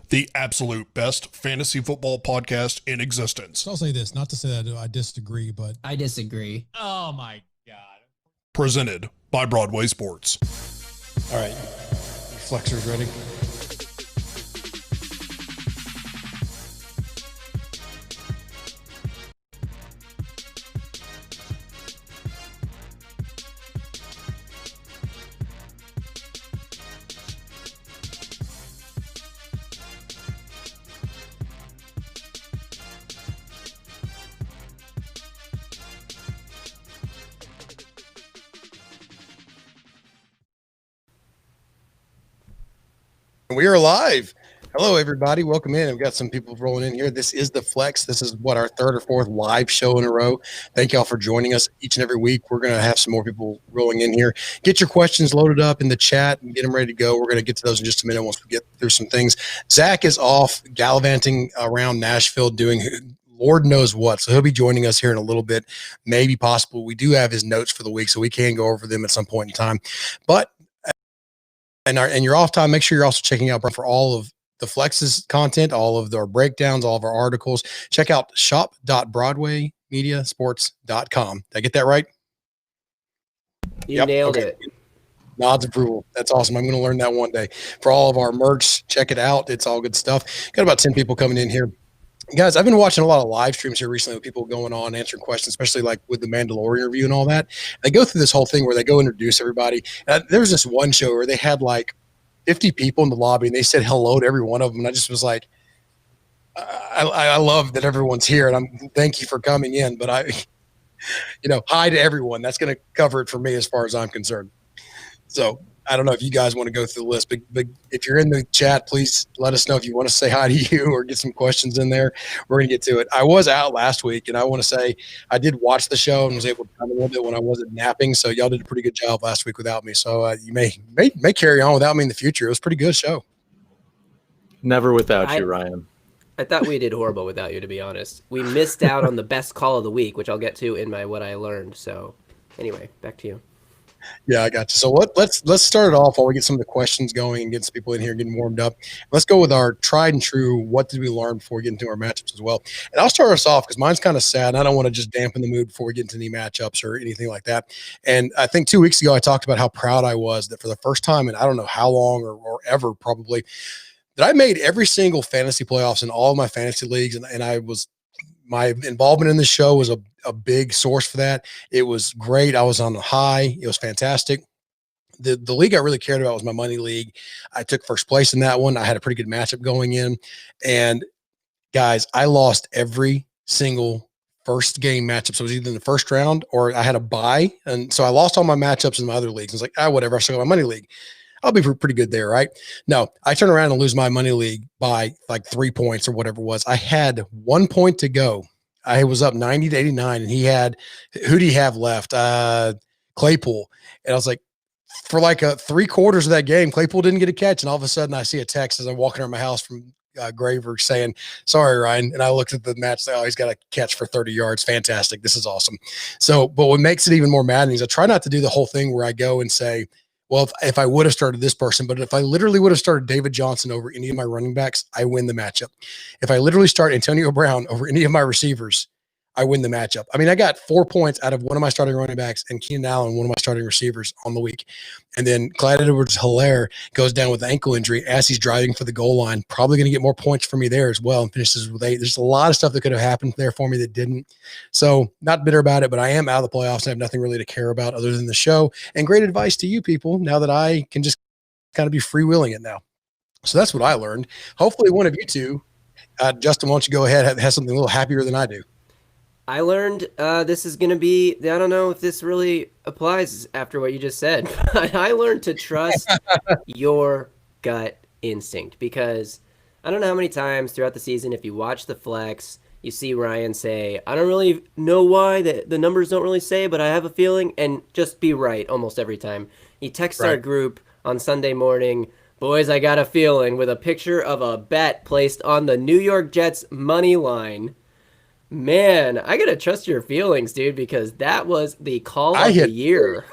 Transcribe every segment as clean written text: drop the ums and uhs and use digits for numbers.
The absolute best fantasy football podcast in existence. So I'll say this, not to say that I disagree, but I disagree. Oh my God. Presented by Broadway Sports. all right, flexors ready? We are live. Hello, everybody. Welcome in. We've got some people rolling in here. This is the Flex. This is our third or fourth live show in a row. Thank y'all for joining us each and every week. We're going to have some more people rolling in here. Get your questions loaded up in the chat and get them ready to go. We're going to get to those in just a minute once we get through some things. Zach is off gallivanting around Nashville doing Lord knows what. So he'll be joining us here in a little bit, maybe possible. We do have his notes for the week, so we can go over them at some point in time. But and your off time, make sure you're also checking out for all of the Flex's content, all of our breakdowns, all of our articles. Check out shop.broadwaymediasports.com. Did I get that right? You nailed it. Nods approval. That's awesome. I'm going to learn that one day. For all of our merch, check it out. It's all good stuff. Got about 10 people coming in here. Guys, I've been watching a lot of live streams here recently with people going on, answering questions, especially like with the Mandalorian review and all that. They go through this whole thing where they go introduce everybody. There was this one show where they had like 50 people in the lobby and they said hello to every one of them. And I just was like, I love that everyone's here and thank you for coming in. But hi to everyone. That's going to cover it for me as far as I'm concerned. So I don't know if you guys want to go through the list, but if you're in the chat, please let us know if you want to say hi to you or get some questions in there. We're going to get to it. I was out last week, and I want to say I did watch the show and was able to come a little bit when I wasn't napping. So y'all did a pretty good job last week without me. So you may carry on without me in the future. It was a pretty good show. Never without you, Ryan. I thought we did horrible without you, to be honest. We missed out on the best call of the week, which I'll get to in my what I learned. So anyway, back to you. Yeah, I got you. So let's start it off while we get some of the questions going and get some people in here getting warmed up. Let's go with our tried and true. What did we learn before we get into our matchups as well? And I'll start us off because mine's kind of sad. And I don't want to just dampen the mood before we get into any matchups or anything like that. And I think 2 weeks ago I talked about how proud I was that for the first time in I don't know how long or ever probably that I made every single fantasy playoffs in all of my fantasy leagues, and I was. My involvement in the show was a big source for that. It was great. I was on the high. It was fantastic. The league I really cared about was my money league. I took first place in that one. I had a pretty good matchup going in. And guys, I lost every single first game matchup. So it was either in the first round or I had a bye. And so I lost all my matchups in my other leagues. I was like, whatever. I still got my money league. I'll be pretty good there, right? No, I turn around and lose my money league by like 3 points or whatever it was. I had 1 point to go. I was up 90-89, and who do you have left? Claypool. And I was like, for like 3/4 of that game, Claypool didn't get a catch. And all of a sudden I see a text as I'm walking around my house from Graver saying, sorry, Ryan. And I looked at the match. He's got a catch for 30 yards. Fantastic. This is awesome. So, but what makes it even more maddening is I try not to do the whole thing where I go and say, well, if I would have started this person, but if I literally would have started David Johnson over any of my running backs, I win the matchup. If I literally start Antonio Brown over any of my receivers, I win the matchup. I mean, I got 4 points out of one of my starting running backs and Keenan Allen, one of my starting receivers on the week. And then Clyde Edwards-Helaire goes down with an ankle injury as he's driving for the goal line. Probably going to get more points for me there as well and finishes with 8. There's a lot of stuff that could have happened there for me that didn't. So not bitter about it, but I am out of the playoffs and I have nothing really to care about other than the show. And great advice to you people now that I can just kind of be freewheeling it now. So that's what I learned. Hopefully one of you two, Justin, why don't you go ahead, have something a little happier than I do. I learned this is going to be, I don't know if this really applies after what you just said, but I learned to trust your gut instinct because I don't know how many times throughout the season, if you watch the flex, you see Ryan say, I don't really know why, the numbers don't really say, but I have a feeling, and just be right almost every time. He texts our group on Sunday morning, boys, I got a feeling, with a picture of a bet placed on the New York Jets money line. Man, I gotta trust your feelings, dude, because that was the call of the year.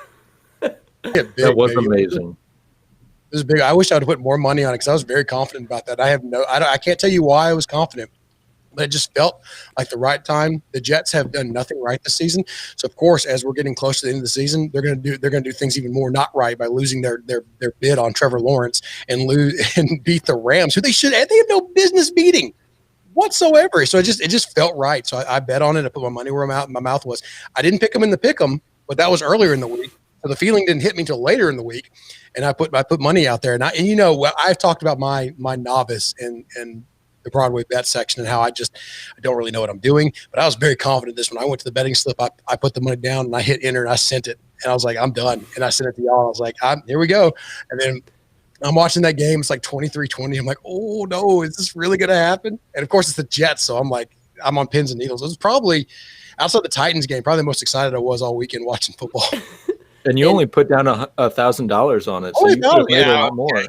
That was amazing. It was big. I wish I would have put more money on it because I was very confident about that. I can't tell you why I was confident, but it just felt like the right time. The Jets have done nothing right this season. So of course, as we're getting close to the end of the season, they're going to do things even more not right by losing their bid on Trevor Lawrence and beat the Rams, who they have no business beating whatsoever. So it just felt right. So I bet on it. I put my money where my mouth was. I didn't pick them in the pick 'em, but that was earlier in the week. So the feeling didn't hit me until later in the week, and I put money out there. And I've talked about my novice and the Broadway bet section and how I don't really know what I'm doing. But I was very confident this when I went to the betting slip. I put the money down and I hit enter and I sent it. And I was like, I'm done. And I sent it to y'all. I was like, here we go. And then I'm watching that game. It's like 23-20. I'm like, oh no, is this really going to happen? And of course it's the Jets. So I'm like, I'm on pins and needles. It was probably outside the Titans game, probably the most excited I was all weekend watching football. And you only put down $1,000 on it, so you could have made a lot more.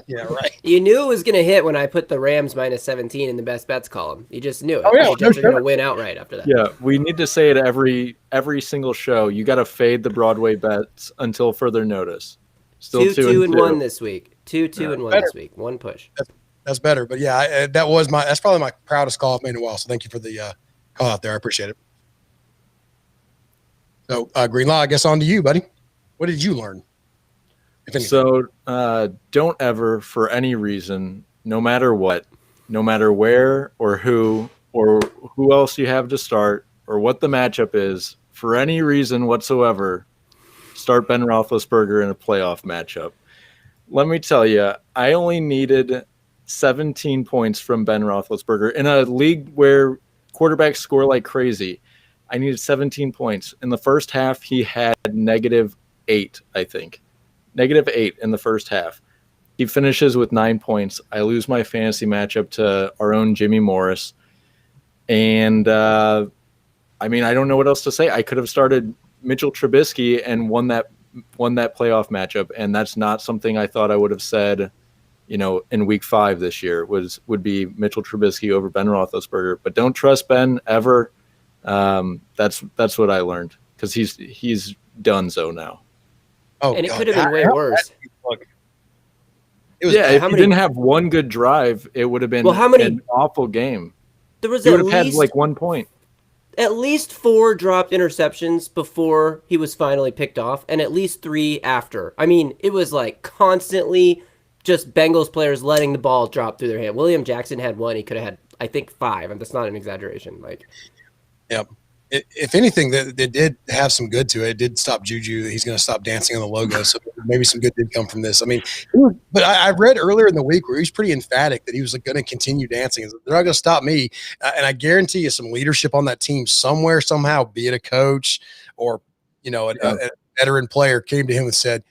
Yeah, right. You knew it was going to hit when I put the Rams minus 17 in the best bets column. You just knew it. Oh, yeah, The Jets are going to win outright after that. Yeah, we need to say it every single show. You got to fade the Broadway bets until further notice. Still 2-2-1 this week. 2-2-1 better. this week. One push. That's better. But yeah, that's probably my proudest call I've made in a while. So thank you for the call out there. I appreciate it. So, Greenlaw, I guess on to you, buddy. What did you learn? If anything? So, don't ever, for any reason, no matter what, no matter where or who else you have to start or what the matchup is, for any reason whatsoever, start Ben Roethlisberger in a playoff matchup. Let me tell you, I only needed 17 points from Ben Roethlisberger in a league where quarterbacks score like crazy. I needed 17 points. In the first half, he had -8, I think. -8 in the first half. He finishes with 9 points. I lose my fantasy matchup to our own Jimmy Morris. And, I don't know what else to say. I could have started Mitchell Trubisky and won that playoff matchup, and that's not something I thought I would have said, in week 5 this year would be Mitchell Trubisky over Ben Roethlisberger. But don't trust Ben ever. That's what I learned because he's donezo now. Oh, and it could have been way worse. It was if he didn't have one good drive, it would have been an awful game. There was he would have had like 1 point. At least 4 dropped interceptions before he was finally picked off, and at least 3 after. I mean, it was like constantly just Bengals players letting the ball drop through their hand. William Jackson had 1. He could have had, I think, 5, and that's not an exaggeration. Yep. If anything, that did have some good to it. It did stop Juju. He's going to stop dancing on the logo, so maybe some good did come from this. I mean, but I read earlier in the week where he was pretty emphatic that he was going to continue dancing. They're not going to stop me, and I guarantee you some leadership on that team somewhere, somehow, be it a coach or a veteran player came to him and said,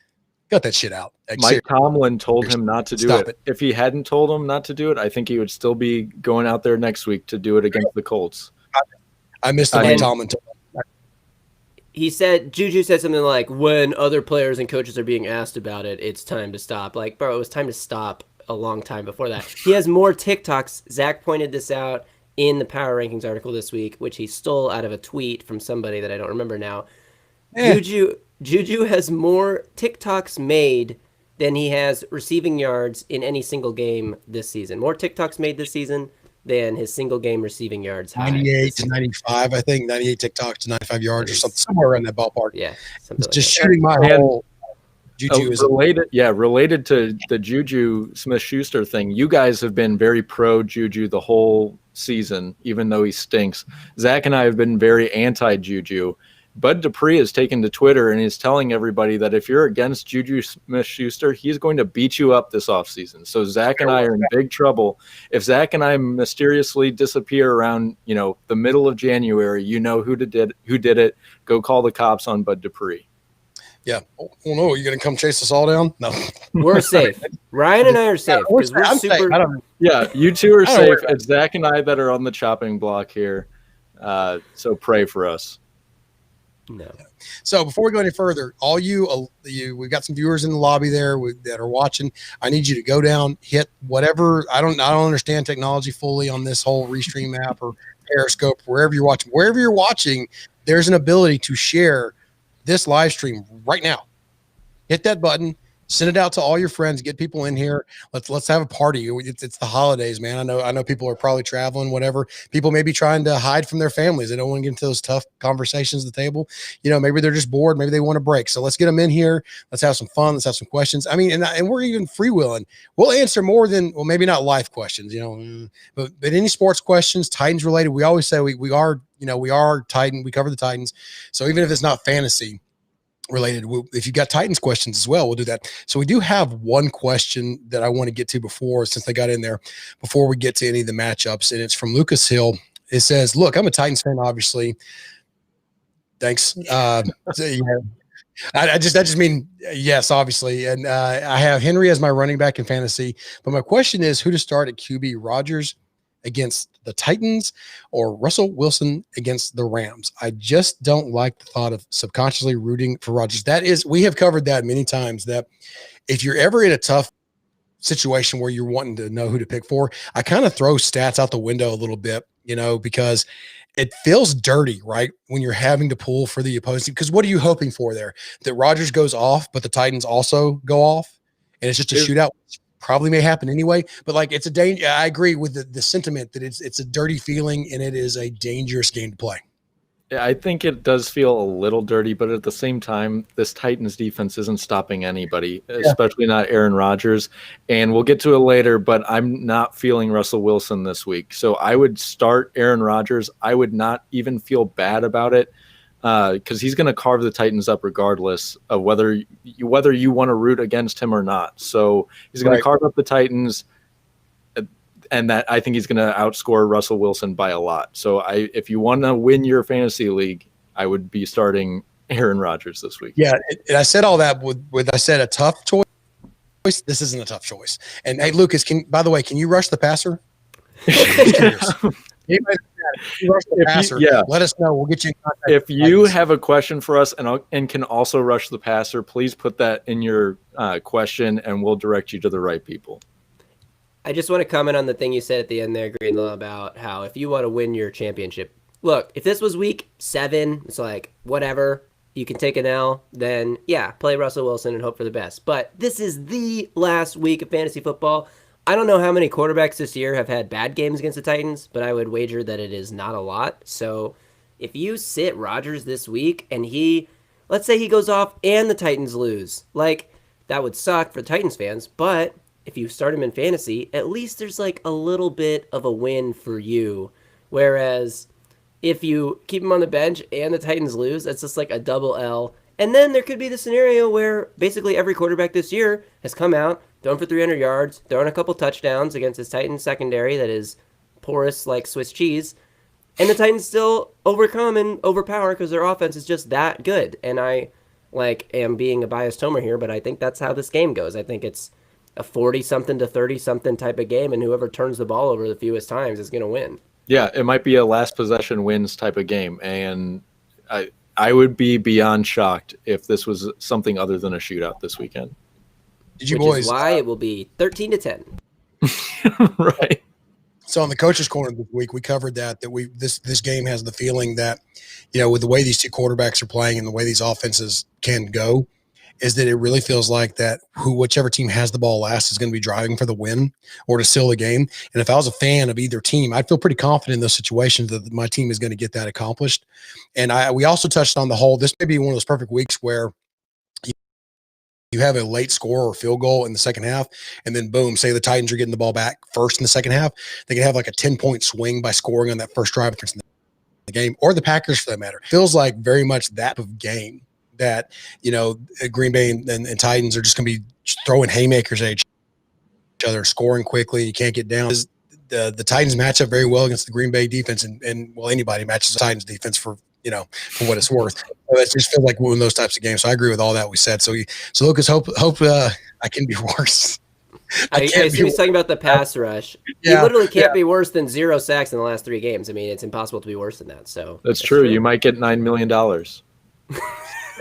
"Cut that shit out." Mike Tomlin told him not to do it. If he hadn't told him not to do it, I think he would still be going out there next week to do it against the Colts. I missed the Mike Tomlin. He said, Juju said something like, when other players and coaches are being asked about it, it's time to stop. Like, bro, it was time to stop a long time before that. He has more TikToks. Zach pointed this out in the Power Rankings article this week, which he stole out of a tweet from somebody that I don't remember now. Juju has more TikToks made than he has receiving yards in any single game this season. More TikToks made this season than his single game receiving yards. 98 to 95, I think. 98 TikToks to 95 yards or something, somewhere around that ballpark. Yeah. Just shooting my whole Juju is related to the Juju Smith-Schuster thing. You guys have been very pro Juju the whole season, even though he stinks. Zach and I have been very anti-Juju. Bud Dupree has taken to Twitter and he's telling everybody that if you're against Juju Smith-Schuster, he's going to beat you up this offseason. So Zach and I are in big trouble. If Zach and I mysteriously disappear around, the middle of January, who did it. Go call the cops on Bud Dupree. Yeah. Oh no, you're gonna come chase us all down? No. We're safe. Ryan and I are safe. We're super. Yeah, you two are safe. It's Zach and I that are on the chopping block here. So pray for us. No. So before we go any further, all we've got some viewers in the lobby there that are watching. I need you to go down, hit whatever. I don't understand technology fully on this whole Restream app or Periscope, wherever you're watching. Wherever you're watching, there's an ability to share this live stream right now. Hit that button, Send it out to all your friends. Get people in here. Let's have a party. It's the holidays, man. I know people are probably traveling, whatever. People may be trying to hide from their families. They don't want to get into those tough conversations at the table. Maybe they're just bored. Maybe they want a break. So let's get them in here. Let's have some fun. Let's have some questions. I mean, and we're even freewheeling. We'll answer more than, well, maybe not life questions, but any sports questions, Titans related. We always say we are Titan. We cover the Titans. So even if it's not fantasy related, if you've got Titans questions as well, we'll do that. So we do have one question that I want to get to since they got in there, before we get to any of the matchups, and it's from Lucas Hill. It says, look, I'm a Titans fan, obviously. Thanks. I just mean, yes, obviously. And I have Henry as my running back in fantasy, but my question is who to start at QB, Rodgers against the Titans or Russell Wilson against the Rams. I just don't like the thought of subconsciously rooting for Rodgers. We have covered that many times, that if you're ever in a tough situation where you're wanting to know who to pick for, I kind of throw stats out the window a little bit, because it feels dirty, right? When you're having to pull for the opposing, because what are you hoping for there? That Rodgers goes off, but the Titans also go off and it's just a shootout. Probably may happen anyway, but it's a danger. I agree with the sentiment that it's a dirty feeling and it is a dangerous game to play. Yeah, I think it does feel a little dirty, but at the same time, this Titans defense isn't stopping anybody, especially not Aaron Rodgers. And we'll get to it later, but I'm not feeling Russell Wilson this week. So I would start Aaron Rodgers. I would not even feel bad about it, because he's going to carve the Titans up regardless of whether you want to root against him or not. So he's going to carve up the Titans, and that I think he's going to outscore Russell Wilson by a lot. So if you want to win your fantasy league, I would be starting Aaron Rodgers this week. Yeah, and I said all that with I said a tough choice. This isn't a tough choice. And hey, Lucas, by the way, can you rush the passer? Let us know. We'll get you in contact. If you have a question for us and can also rush the passer, please put that in your question, and we'll direct you to the right people. I just want to comment on the thing you said at the end there, Greenlaw, about how if you want to win your championship, look, if this was week 7, it's whatever, you can take an L, then play Russell Wilson and hope for the best. But this is the last week of fantasy football. I don't know how many quarterbacks this year have had bad games against the Titans, but I would wager that it is not a lot. So if you sit Rodgers this week and let's say he goes off and the Titans lose, that would suck for Titans fans. But if you start him in fantasy, at least there's a little bit of a win for you. Whereas if you keep him on the bench and the Titans lose, that's just a double L. And then there could be the scenario where basically every quarterback this year has come out, thrown for 300 yards, thrown a couple touchdowns against this Titans secondary that is porous like Swiss cheese, and the Titans still overcome and overpower because their offense is just that good. And I am being a biased homer here, but I think that's how this game goes. I think it's a 40-something to 30-something type of game, and whoever turns the ball over the fewest times is going to win. Yeah, it might be a last possession wins type of game, and I would be beyond shocked if this was something other than a shootout this weekend. Which is why it will be 13-10. Right. So on the coach's corner this week, we covered that this game has the feeling that, with the way these two quarterbacks are playing and the way these offenses can go, is that it really feels like that whichever team has the ball last is going to be driving for the win or to seal the game. And if I was a fan of either team, I'd feel pretty confident in those situations that my team is going to get that accomplished. And we also touched on this may be one of those perfect weeks where you have a late score or field goal in the second half, and then boom, say the Titans are getting the ball back first in the second half. They can have a 10-point swing by scoring on that first drive in the game, or the Packers for that matter. Feels like very much that of game that, Green Bay and Titans are just going to be throwing haymakers at each other, scoring quickly. You can't get down. The Titans match up very well against the Green Bay defense, and anybody matches the Titans defense for what it's worth. So it just feels like one of those types of games. So I agree with all that we said. So Lucas, hope I can be worse. I assume he's talking about the pass rush. Yeah, you literally can't be worse than 0 sacks in the last 3 games. I mean, it's impossible to be worse than that. So that's true. You might get $9 million.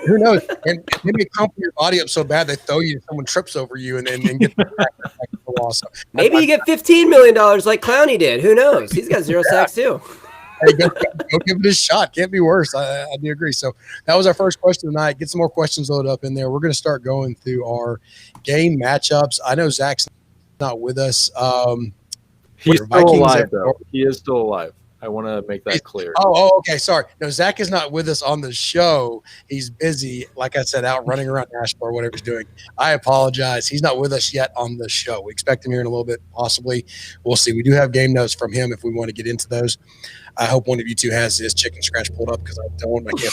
Who knows? And maybe crumple your body up so bad they throw you, someone trips over you, and get the loss. Maybe you get $15 million like Clowney did. Who knows? He's got 0 sacks too. Hey, go give it a shot. Can't be worse. I do agree. So that was our first question tonight. Get some more questions loaded up in there. We're going to start going through our game matchups. I know Zach's not with us. He's still Vikings alive, though. He is still alive. I want to make that clear. Okay. Sorry. No, Zach is not with us on the show. He's busy, like I said, out running around Nashville or whatever he's doing. I apologize. He's not with us yet on the show. We expect him here in a little bit, possibly. We'll see. We do have game notes from him if we want to get into those. I hope one of you two has his chicken scratch pulled up because I can't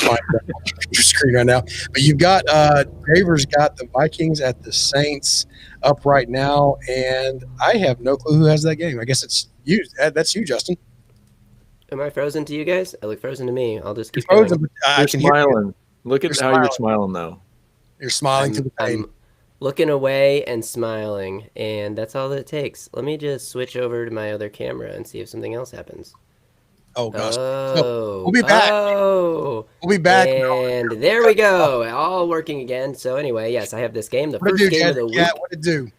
find it on your screen right now. But you've got Draver's got the Vikings at the Saints up right now, and I have no clue who has that game. I guess it's you. That's you, Justin. Am I frozen to you guys? I look frozen to me. I'll just keep frozen. going. You're smiling. Look at how you're smiling, though. You're smiling to the pain. I'm looking away and smiling, and that's all that it takes. Let me just switch over to my other camera and see if something else happens. Oh, gosh. Oh, we'll be back. Oh, we'll be back. And there we go. All working again. So anyway, yes, I have this game. The first game of the week. What it do?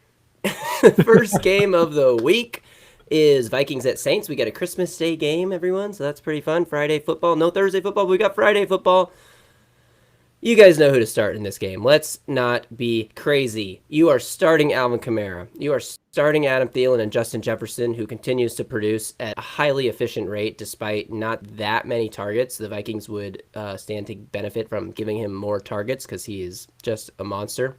First game of the week is Vikings at Saints. We got a Christmas Day game, everyone. So that's pretty fun. Friday football. No Thursday football, but we got Friday football. You guys know who to start in this game. Let's not be crazy. You are starting Alvin Kamara. You are starting Adam Thielen and Justin Jefferson, who continues to produce at a highly efficient rate despite not that many targets. The Vikings would stand to benefit from giving him more targets because he is just a monster.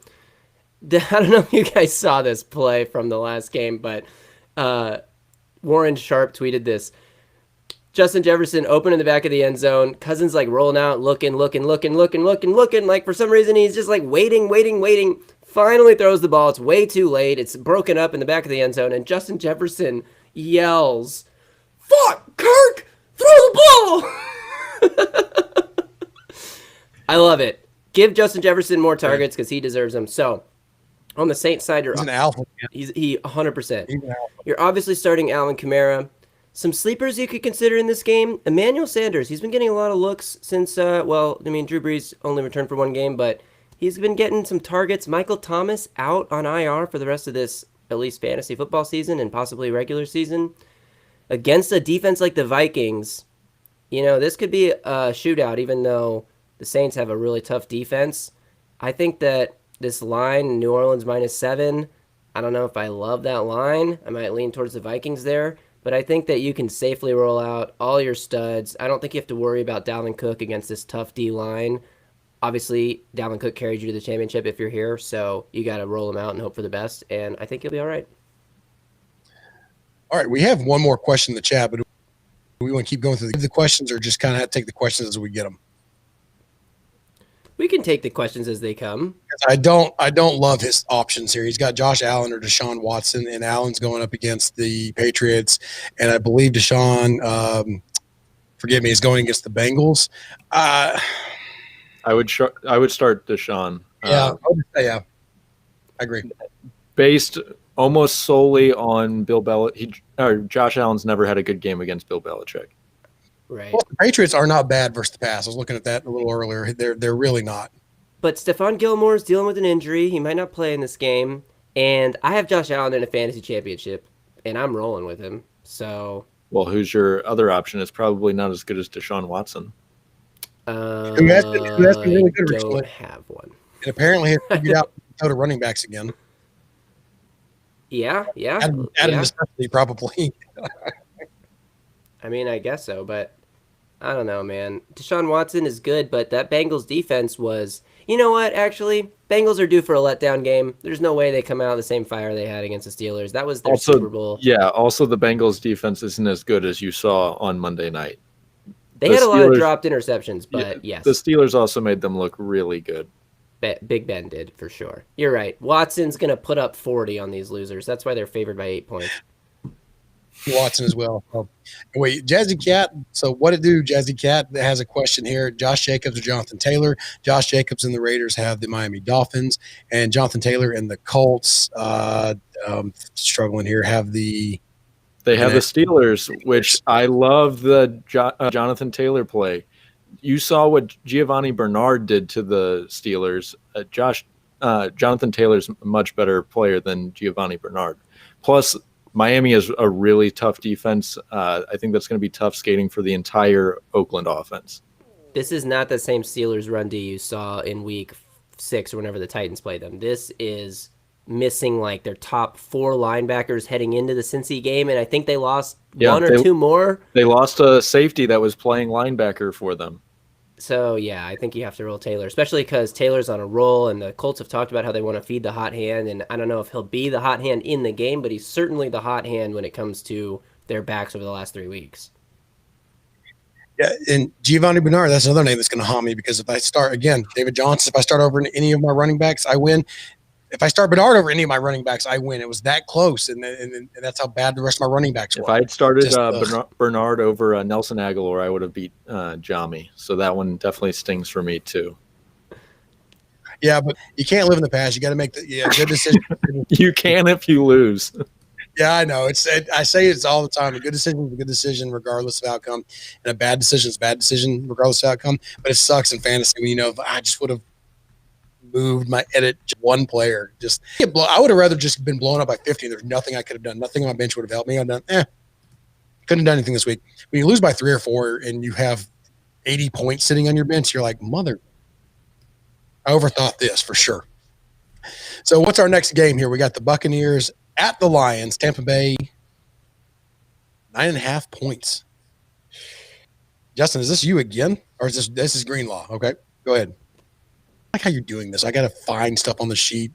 I don't know if you guys saw this play from the last game, but Warren Sharp tweeted this. Justin Jefferson open in the back of the end zone. Cousins like rolling out, looking. Like for some reason he's just like waiting. Finally throws the ball. It's way too late. It's broken up in the back of the end zone, and Justin Jefferson yells, "Fuck, Kirk! Throw the ball!" I love it. Give Justin Jefferson more targets because he deserves them. So on the Saints side, he's an alpha. He 100%. He's an alpha. You're obviously starting Alvin Kamara. Some sleepers you could consider in this game. Emmanuel Sanders. He's been getting a lot of looks since, Drew Brees only returned for one game, but he's been getting some targets. Michael Thomas out on IR for the rest of this, at least fantasy football season and possibly regular season. Against a defense like the Vikings, this could be a shootout, even though the Saints have a really tough defense. I think that this line, New Orleans -7, I don't know if I love that line. I might lean towards the Vikings there. But I think that you can safely roll out all your studs. I don't think you have to worry about Dalvin Cook against this tough D-line. Obviously, Dalvin Cook carried you to the championship if you're here, so you got to roll him out and hope for the best, and I think you'll be all right. All right, we have one more question in the chat, but do we want to keep going through the questions or just kind of take the questions as we get them? We can take the questions as they come. I don't love his options here. He's got Josh Allen or Deshaun Watson, and Allen's going up against the Patriots, and I believe Deshaun, forgive me, is going against the Bengals. I would start Deshaun. Yeah, I agree. Based almost solely on Bill Belichick. Josh Allen's never had a good game against Bill Belichick. Right. Well, the Patriots are not bad versus the pass. I was looking at that a little earlier. They're really not. But Stephon Gilmore is dealing with an injury. He might not play in this game. And I have Josh Allen in a fantasy championship, and I'm rolling with him. So. Well, who's your other option? It's probably not as good as Deshaun Watson. Who has been really good I recently. don't have one. And apparently has figured out how to running backs again. Yeah. Out of necessity, probably. I mean, I guess so, but I don't know, man. Deshaun Watson is good, but that Bengals defense was... You know what, actually? Bengals are due for a letdown game. There's no way they come out of the same fire they had against the Steelers. That was their Super Bowl. Yeah, also the Bengals defense isn't as good as you saw on Monday night. They had a lot of dropped interceptions, but yes. The Steelers also made them look really good. Big Ben did, for sure. You're right. Watson's going to put up 40 on these losers. That's why they're favored by 8 points. Watson as well. Oh. Wait, Jazzy Cat. So what to do, Jazzy Cat has a question here. Josh Jacobs or Jonathan Taylor? Josh Jacobs and the Raiders have the Miami Dolphins, and Jonathan Taylor and the Colts, struggling here, have the... They have the Steelers, which I love the Jonathan Taylor play. You saw what Giovanni Bernard did to the Steelers. Jonathan Taylor's a much better player than Giovanni Bernard. Plus, Miami is a really tough defense. I think that's going to be tough skating for the entire Oakland offense. This is not the same Steelers run D you saw in week 6 or whenever the Titans played them. This is missing like their top 4 linebackers heading into the Cincy game, and I think they lost one or two more. They lost a safety that was playing linebacker for them. So, yeah, I think you have to roll Taylor, especially because Taylor's on a roll, and the Colts have talked about how they want to feed the hot hand, and I don't know if he'll be the hot hand in the game, but he's certainly the hot hand when it comes to their backs over the last 3 weeks. Yeah, and Giovanni Bernard, that's another name that's going to haunt me because if I start, again, David Johnson, if I start over any of my running backs, I win. If I start Bernard over any of my running backs, I win. It was that close, and that's how bad the rest of my running backs were. If I had started Bernard over Nelson Aguilar, I would have beat Jami. So that one definitely stings for me too. Yeah, but you can't live in the past. You got to make the good decision. You can if you lose. Yeah, I know. I say it's all the time. A good decision is a good decision regardless of outcome, and a bad decision is a bad decision regardless of outcome. But it sucks in fantasy when if I just would have moved my edit one player. I would have rather just been blown up by 50. And there's nothing I could have done. Nothing on my bench would have helped me. I've done. Couldn't have done anything this week. When you lose by 3 or 4 and you have 80 points sitting on your bench, you're like, mother. I overthought this for sure. So what's our next game here? We got the Buccaneers at the Lions, Tampa Bay, 9.5 points. Justin, is this you again? Or is this is Greenlaw? Okay, go ahead. I like how you're doing this. I got to find stuff on the sheet.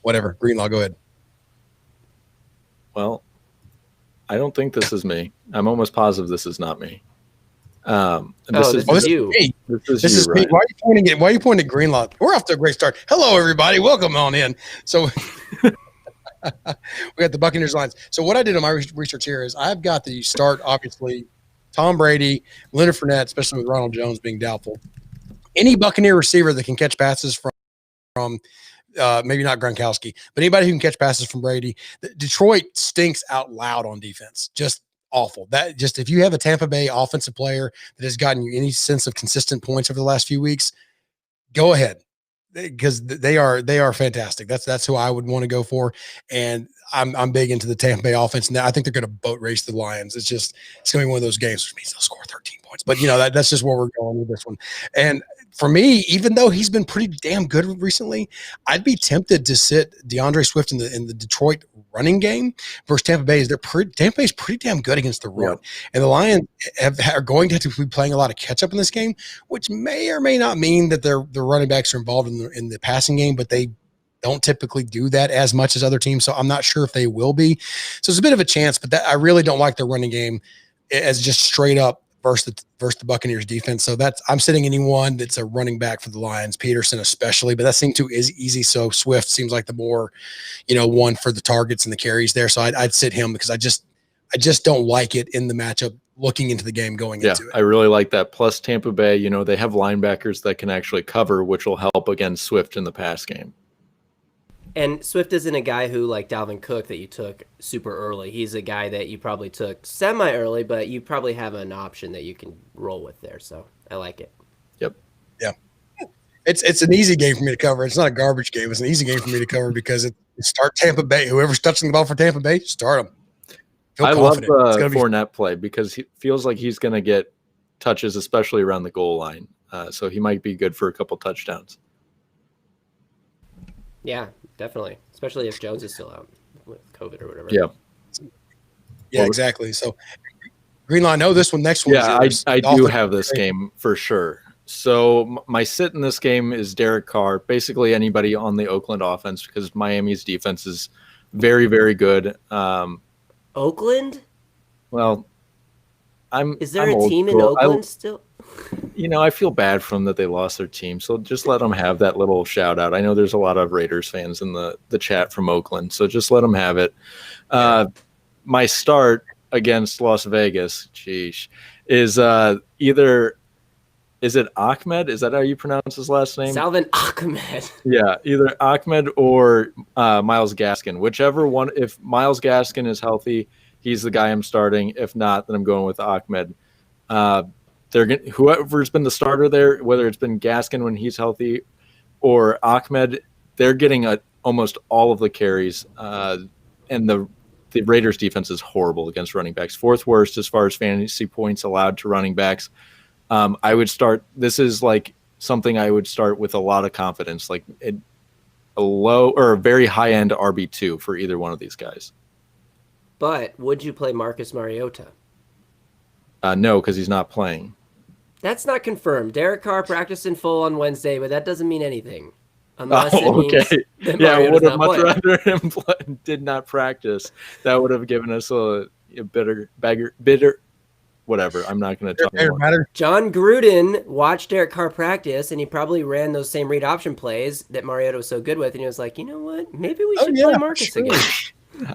Whatever. Greenlaw, go ahead. Well, I don't think this is me. I'm almost positive this is not me. This is you. This is me. Why are you pointing at Greenlaw? We're off to a great start. Hello, everybody. Welcome on in. So we got the Buccaneers Lions. So what I did on my research here is I've got the start, obviously, Tom Brady, Leonard Fournette, especially with Ronald Jones being doubtful. Any Buccaneer receiver that can catch passes from maybe not Gronkowski, but anybody who can catch passes from Brady. Detroit stinks out loud on defense. Just awful. That just if you have a Tampa Bay offensive player that has gotten you any sense of consistent points over the last few weeks, go ahead. Because they are fantastic. That's who I would want to go for, and I'm big into the Tampa Bay offense. Now I think they're going to boat race the Lions. It's going to be one of those games, which means they'll score 13 points. But that's just where we're going with this one. And for me, even though he's been pretty damn good recently, I'd be tempted to sit DeAndre Swift in the Detroit running game versus Tampa Bay. Tampa Bay is pretty damn good against the run, and the Lions are going to have to be playing a lot of catch up in this game, which may or may not mean that their running backs are involved in the passing game, but they don't typically do that as much as other teams. So I'm not sure if they will be. So it's a bit of a chance, but I really don't like their running game as just straight up versus the Buccaneers defense. So I'm sitting anyone that's a running back for the Lions, Peterson especially, but that seemed too easy. So Swift seems like the more, one for the targets and the carries there. So I'd sit him because I just don't like it in the matchup looking into the game going into it. I really like that. Plus Tampa Bay, they have linebackers that can actually cover, which will help against Swift in the pass game. And Swift isn't a guy who, like Dalvin Cook, that you took super early. He's a guy that you probably took semi-early, but you probably have an option that you can roll with there. So I like it. Yep. Yeah. It's an easy game for me to cover. It's not a garbage game. It's an easy game for me to cover because start Tampa Bay. Whoever's touching the ball for Tampa Bay, start them. I love Fournette play because he feels like he's going to get touches, especially around the goal line. So he might be good for a couple touchdowns. Yeah, definitely. Especially if Jones is still out with COVID or whatever. Yeah, exactly. So, Greenlaw, I know this one. Next one. Yeah, I do have this game for sure. So my sit in this game is Derek Carr. Basically anybody on the Oakland offense because Miami's defense is very, very good. Oakland? Well, Is there a team in Oakland still? I feel bad for them that they lost their team, so just let them have that little shout out. I know there's a lot of Raiders fans in the chat from Oakland, so just let them have it. My start against Las Vegas, is is it Ahmed? Is that how you pronounce his last name? Salvin Ahmed. Yeah, either Ahmed or Myles Gaskin, whichever one. If Myles Gaskin is healthy, he's the guy I'm starting. If not, then I'm going with Ahmed. Whoever's been the starter there, whether it's been Gaskin when he's healthy or Ahmed, they're getting almost all of the carries. And the Raiders defense is horrible against running backs. 4th worst as far as fantasy points allowed to running backs. I would start. This is like something I would start with a lot of confidence, like a low or a very high end RB2 for either one of these guys. But would you play Marcus Mariota? No, because he's not playing. That's not confirmed. Derek Carr practiced in full on Wednesday, but that doesn't mean anything. Unless it means that I would have much playing. rather him did not practice. That would have given us a bitter, whatever. I'm not going to talk about it. John Gruden watched Derek Carr practice, and he probably ran those same read option plays that Mariota was so good with, and he was like, you know what? Maybe we should play Marcus again.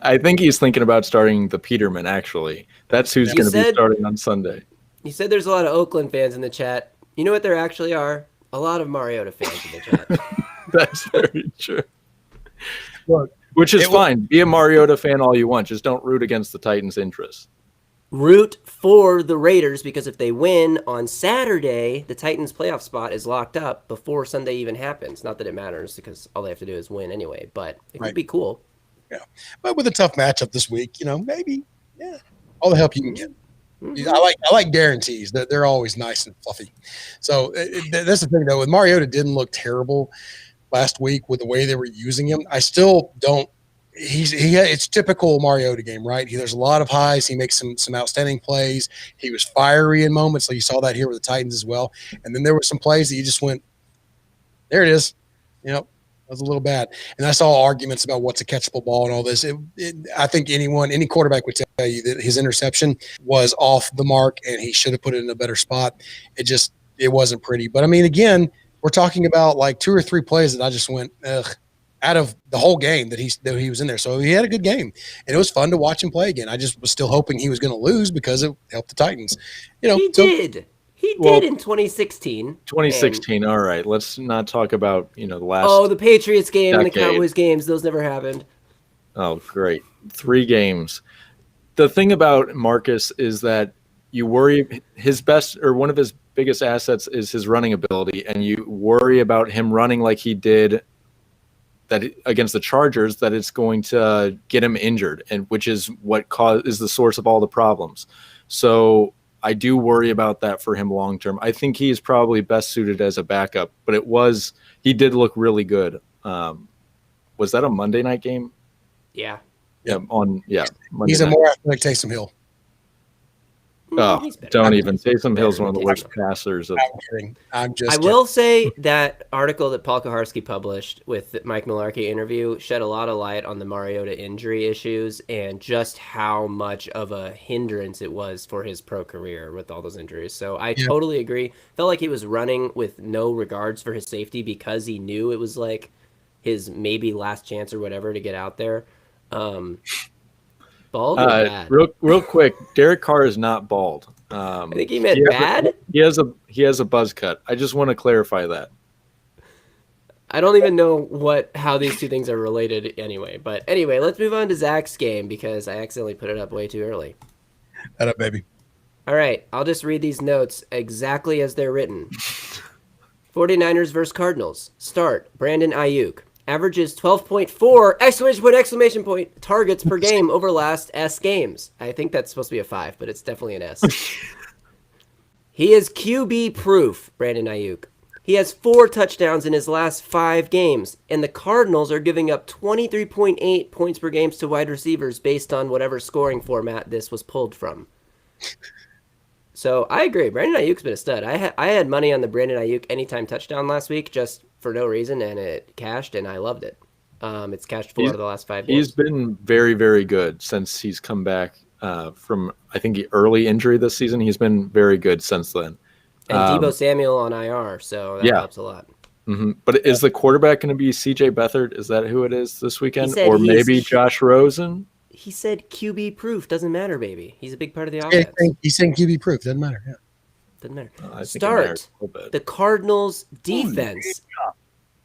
I think he's thinking about starting the Peterman, actually. That's who's going to be starting on Sunday. You said there's a lot of Oakland fans in the chat. You know what there actually are? A lot of Mariota fans in the chat. That's very true. Look, which is fine. Be a Mariota fan all you want. Just don't root against the Titans' interests. Root for the Raiders, because if they win on Saturday, the Titans' playoff spot is locked up before Sunday even happens. Not that it matters, because all they have to do is win anyway, but it could be cool. Yeah. But with a tough matchup this week, maybe, all the help you can get. Mm-hmm. I like guarantees. They're always nice and fluffy. So that's the thing, though. With Mariota, didn't look terrible last week with the way they were using him. I still don't. It's typical Mariota game, right? There's a lot of highs. He makes some outstanding plays. He was fiery in moments, like you saw that here with the Titans as well. And then there were some plays that you just went, there it is. That was a little bad. And I saw arguments about what's a catchable ball and all this. I think any quarterback would tell you that his interception was off the mark and he should have put it in a better spot. It wasn't pretty. But I mean, again, we're talking about like 2 or 3 plays that I just went, ugh, out of the whole game that he was in there. So he had a good game, and it was fun to watch him play again. I just was still hoping he was going to lose because it helped the Titans. He did in 2016. 2016. All right. Let's not talk about, the last. The Patriots game decade. And the Cowboys games. Those never happened. Oh, great. 3 games. The thing about Marcus is that you worry his best or one of his biggest assets is his running ability, and you worry about him running like he did against the Chargers, that it's going to get him injured, and which is what is the source of all the problems. So I do worry about that for him long term. I think he's probably best suited as a backup, but he did look really good. Was that a Monday night game? Yeah. Monday he's a more athletic Taysom Hill. Oh, don't even. Taysom Hill's one of the worst passers. I'm just I will say that article that Paul Kaharski published with the Mike Mularkey interview shed a lot of light on the Mariota injury issues and just how much of a hindrance it was for his pro career with all those injuries. So I totally agree. Felt like he was running with no regards for his safety because he knew it was like his maybe last chance or whatever to get out there. Bald or bad? Real quick, Derek Carr is not bald. I think he meant bad. He has a buzz cut. I just want to clarify that. I don't even know how these two things are related anyway. But anyway, let's move on to Zach's game because I accidentally put it up way too early. That up, baby. All right, I'll just read these notes exactly as they're written. 49ers versus Cardinals. Start, Brandon Ayuk. Averages 12.4 exclamation point targets per game over last S games. I think that's supposed to be a 5, but it's definitely an S. He is QB proof, Brandon Ayuk. He has 4 touchdowns in his last 5 games, and the Cardinals are giving up 23.8 points per game to wide receivers based on whatever scoring format this was pulled from. So I agree. Brandon Ayuk's been a stud. I had money on the Brandon Ayuk anytime touchdown last week just for no reason, and it cashed, and I loved it. It's cashed 4 out of the last 5 games. He's been very, very good since he's come back from, I think, early injury this season. He's been very good since then. And Deebo Samuel on IR, so that helps a lot. Mm-hmm. But is the quarterback going to be C.J. Beathard? Is that who it is this weekend? Or maybe Josh Rosen? He said QB proof. Doesn't matter, baby. He's a big part of the offense. He's saying QB proof. Doesn't matter. Yeah. Doesn't matter. Start the Cardinals defense.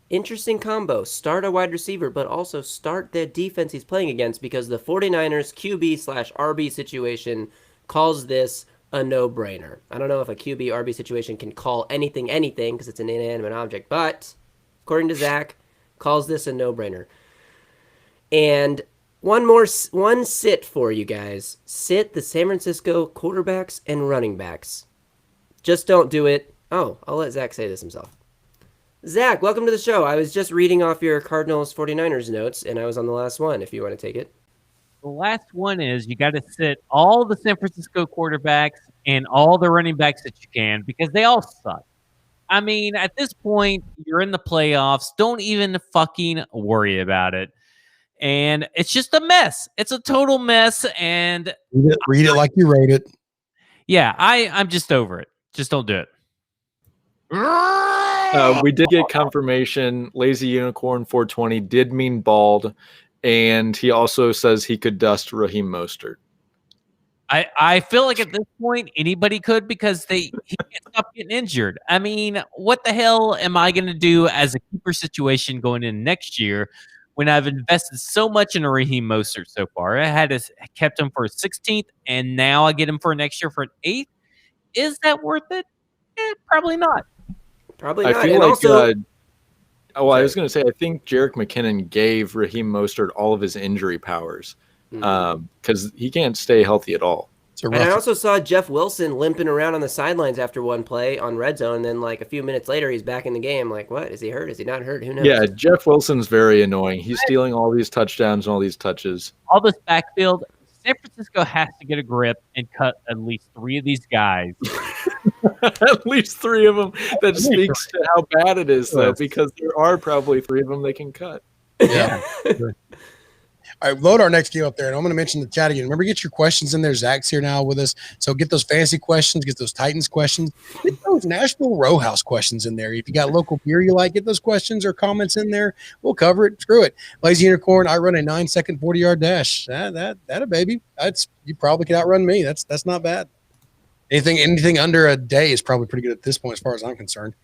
Interesting combo. Start a wide receiver, but also start the defense he's playing against because the 49ers QB/RB situation calls this a no-brainer. I don't know if a QB/RB situation can call anything because it's an inanimate object, but according to Zach, calls this a no-brainer. And One sit for you guys. Sit the San Francisco quarterbacks and running backs. Just don't do it. Oh, I'll let Zach say this himself. Zach, welcome to the show. I was just reading off your Cardinals 49ers notes, and I was on the last one, if you want to take it. The last one is you got to sit all the San Francisco quarterbacks and all the running backs that you can because they all suck. I mean, at this point, you're in the playoffs. Don't even fucking worry about it. And it's just a mess. It's a total mess. And read it like you wrote it. Yeah, I'm just over it. Just don't do it. We did get confirmation. Lazy Unicorn 420 did mean bald. And he also says he could dust Raheem Mostert. I feel like at this point anybody could because he can't stop getting injured. I mean, what the hell am I going to do as a keeper situation going in next year when I've invested so much in a Raheem Mostert so far? I kept him for a 16th, and now I get him for next year for an 8th. Is that worth it? Probably not. Probably not. I feel and like. also, I was going to say I think Jerick McKinnon gave Raheem Mostert all of his injury powers. Because he can't stay healthy at all. And I also saw Jeff Wilson limping around on the sidelines after one play on red zone. And then, like, a few minutes later, he's back in the game. Like, what? Is he hurt? Is he not hurt? Who knows? Yeah, Jeff Wilson's very annoying. He's stealing all these touchdowns and all these touches. All this backfield, San Francisco has to get a grip and cut at least 3 of these guys. At least 3 of them. That speaks to how bad it is, though, because there are probably 3 of them they can cut. Yeah. All right, load our next game up there, and I'm going to mention the chat again. Remember, get your questions in there. Zach's here now with us, so get those fantasy questions, get those Titans questions, get those Nashville Row House questions in there. If you got local beer you like, get those questions or comments in there. We'll cover it. Screw it. Lazy Unicorn, I run a 9-second 40-yard dash. That a baby. You probably could outrun me. That's not bad. Anything under a day is probably pretty good at this point, as far as I'm concerned.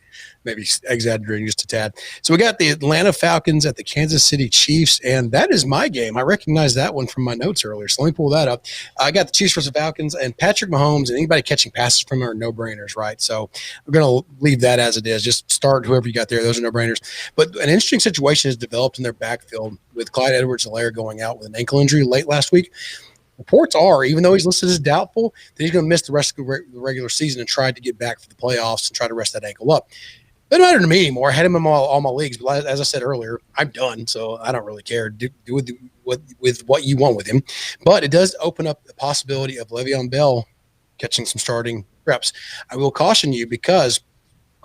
Maybe exaggerating just a tad. So we got the Atlanta Falcons at the Kansas City Chiefs, and that is my game. I recognize that one from my notes earlier, so let me pull that up. I got the Chiefs versus the Falcons, and Patrick Mahomes and anybody catching passes from them are no-brainers, right? So we're going to leave that as it is. Just start whoever you got there. Those are no-brainers. But an interesting situation has developed in their backfield with Clyde Edwards-Helaire going out with an ankle injury late last week. Reports are, even though he's listed as doubtful, that he's going to miss the rest of the regular season and try to get back for the playoffs and try to rest that ankle up. Doesn't matter to me anymore. I had him in all my leagues, but as I said earlier, I'm done, so I don't really care. Do with what you want with him. But it does open up the possibility of Le'Veon Bell catching some starting reps. I will caution you because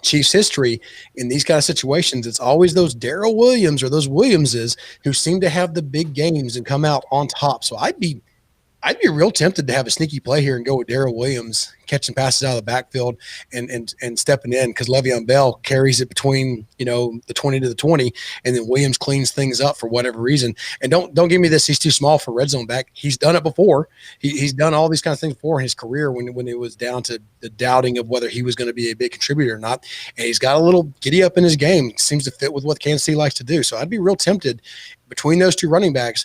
Chiefs history in these kind of situations, it's always those Darrell Williams or those Williamses who seem to have the big games and come out on top. So I'd be real tempted to have a sneaky play here and go with Darrell Williams catching passes out of the backfield and stepping in because Le'Veon Bell carries it between the 20 to the 20, and then Williams cleans things up for whatever reason. And don't give me this. He's too small for red zone back. He's done it before. He's done all these kinds of things before in his career when it was down to the doubting of whether he was going to be a big contributor or not. And he's got a little giddy up in his game. Seems to fit with what Kansas City likes to do. So I'd be real tempted between those two running backs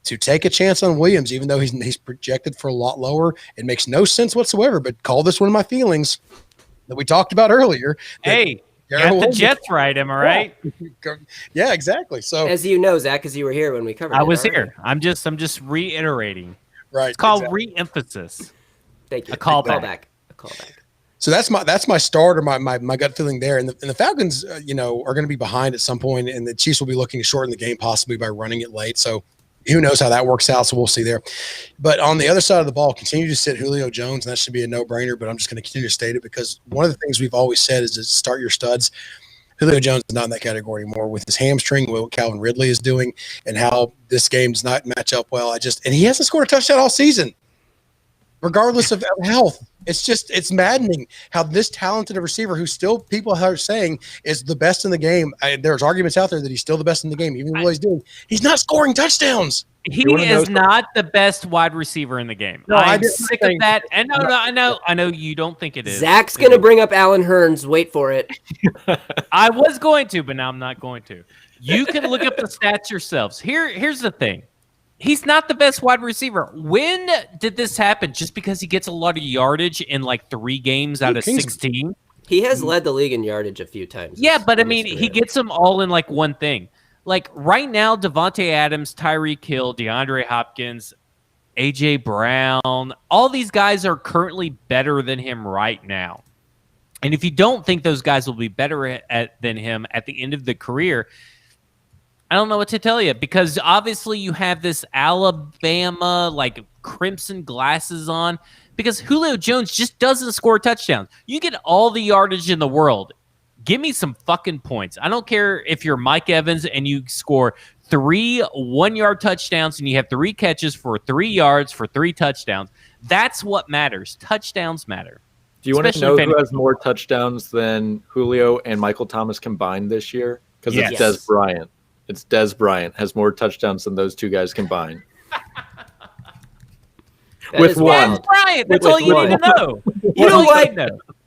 to take a chance on Williams, even though he's projected for a lot lower. It makes no sense whatsoever, but call this one of my feelings that we talked about earlier. Hey, got the Jets right, am I right? Yeah, exactly. So as you know, Zach, because you were here when we covered it. I was here. I'm just reiterating. Right. It's called re-emphasis. Thank you. A callback. So that's my start or my gut feeling there. And the Falcons, are going to be behind at some point, and the Chiefs will be looking to shorten the game possibly by running it late. So who knows how that works out, so we'll see there. But on the other side of the ball, continue to sit Julio Jones, and that should be a no-brainer, but I'm just going to continue to state it because one of the things we've always said is to start your studs. Julio Jones is not in that category anymore with his hamstring, what Calvin Ridley is doing, and how this game does not match up well. And he hasn't scored a touchdown all season, regardless of health. It's maddening how this talented a receiver who still people are saying is the best in the game. There's arguments out there that he's still the best in the game, even what he's doing. He's not scoring touchdowns. He is not the best wide receiver in the game. No, I'm sick of that. And I know you don't think it is. Zach's going to bring up Alan Hearns. Wait for it. I was going to, but now I'm not going to. You can look up the stats yourselves. Here's the thing. He's not the best wide receiver. When did this happen? Just because he gets a lot of yardage in like 3 games out of 16? He has led the league in yardage a few times. Yeah, but I mean, he gets them all in like one thing. Like right now, Devontae Adams, Tyreek Hill, DeAndre Hopkins, AJ Brown, all these guys are currently better than him right now. And if you don't think those guys will be better than him at the end of the career, I don't know what to tell you, because obviously you have this Alabama like crimson glasses on, because Julio Jones just doesn't score touchdowns. You get all the yardage in the world. Give me some fucking points. I don't care if you're Mike Evans and you score 3 1-yard touchdowns and you have 3 catches for 3 yards for 3 touchdowns. That's what matters. Touchdowns matter. Do you want to know who has more touchdowns than Julio and Michael Thomas combined this year? Because it's Dez Bryant. It's Dez Bryant has more touchdowns than those two guys combined. With one. Dez Bryant. That's all you need to know. You know what?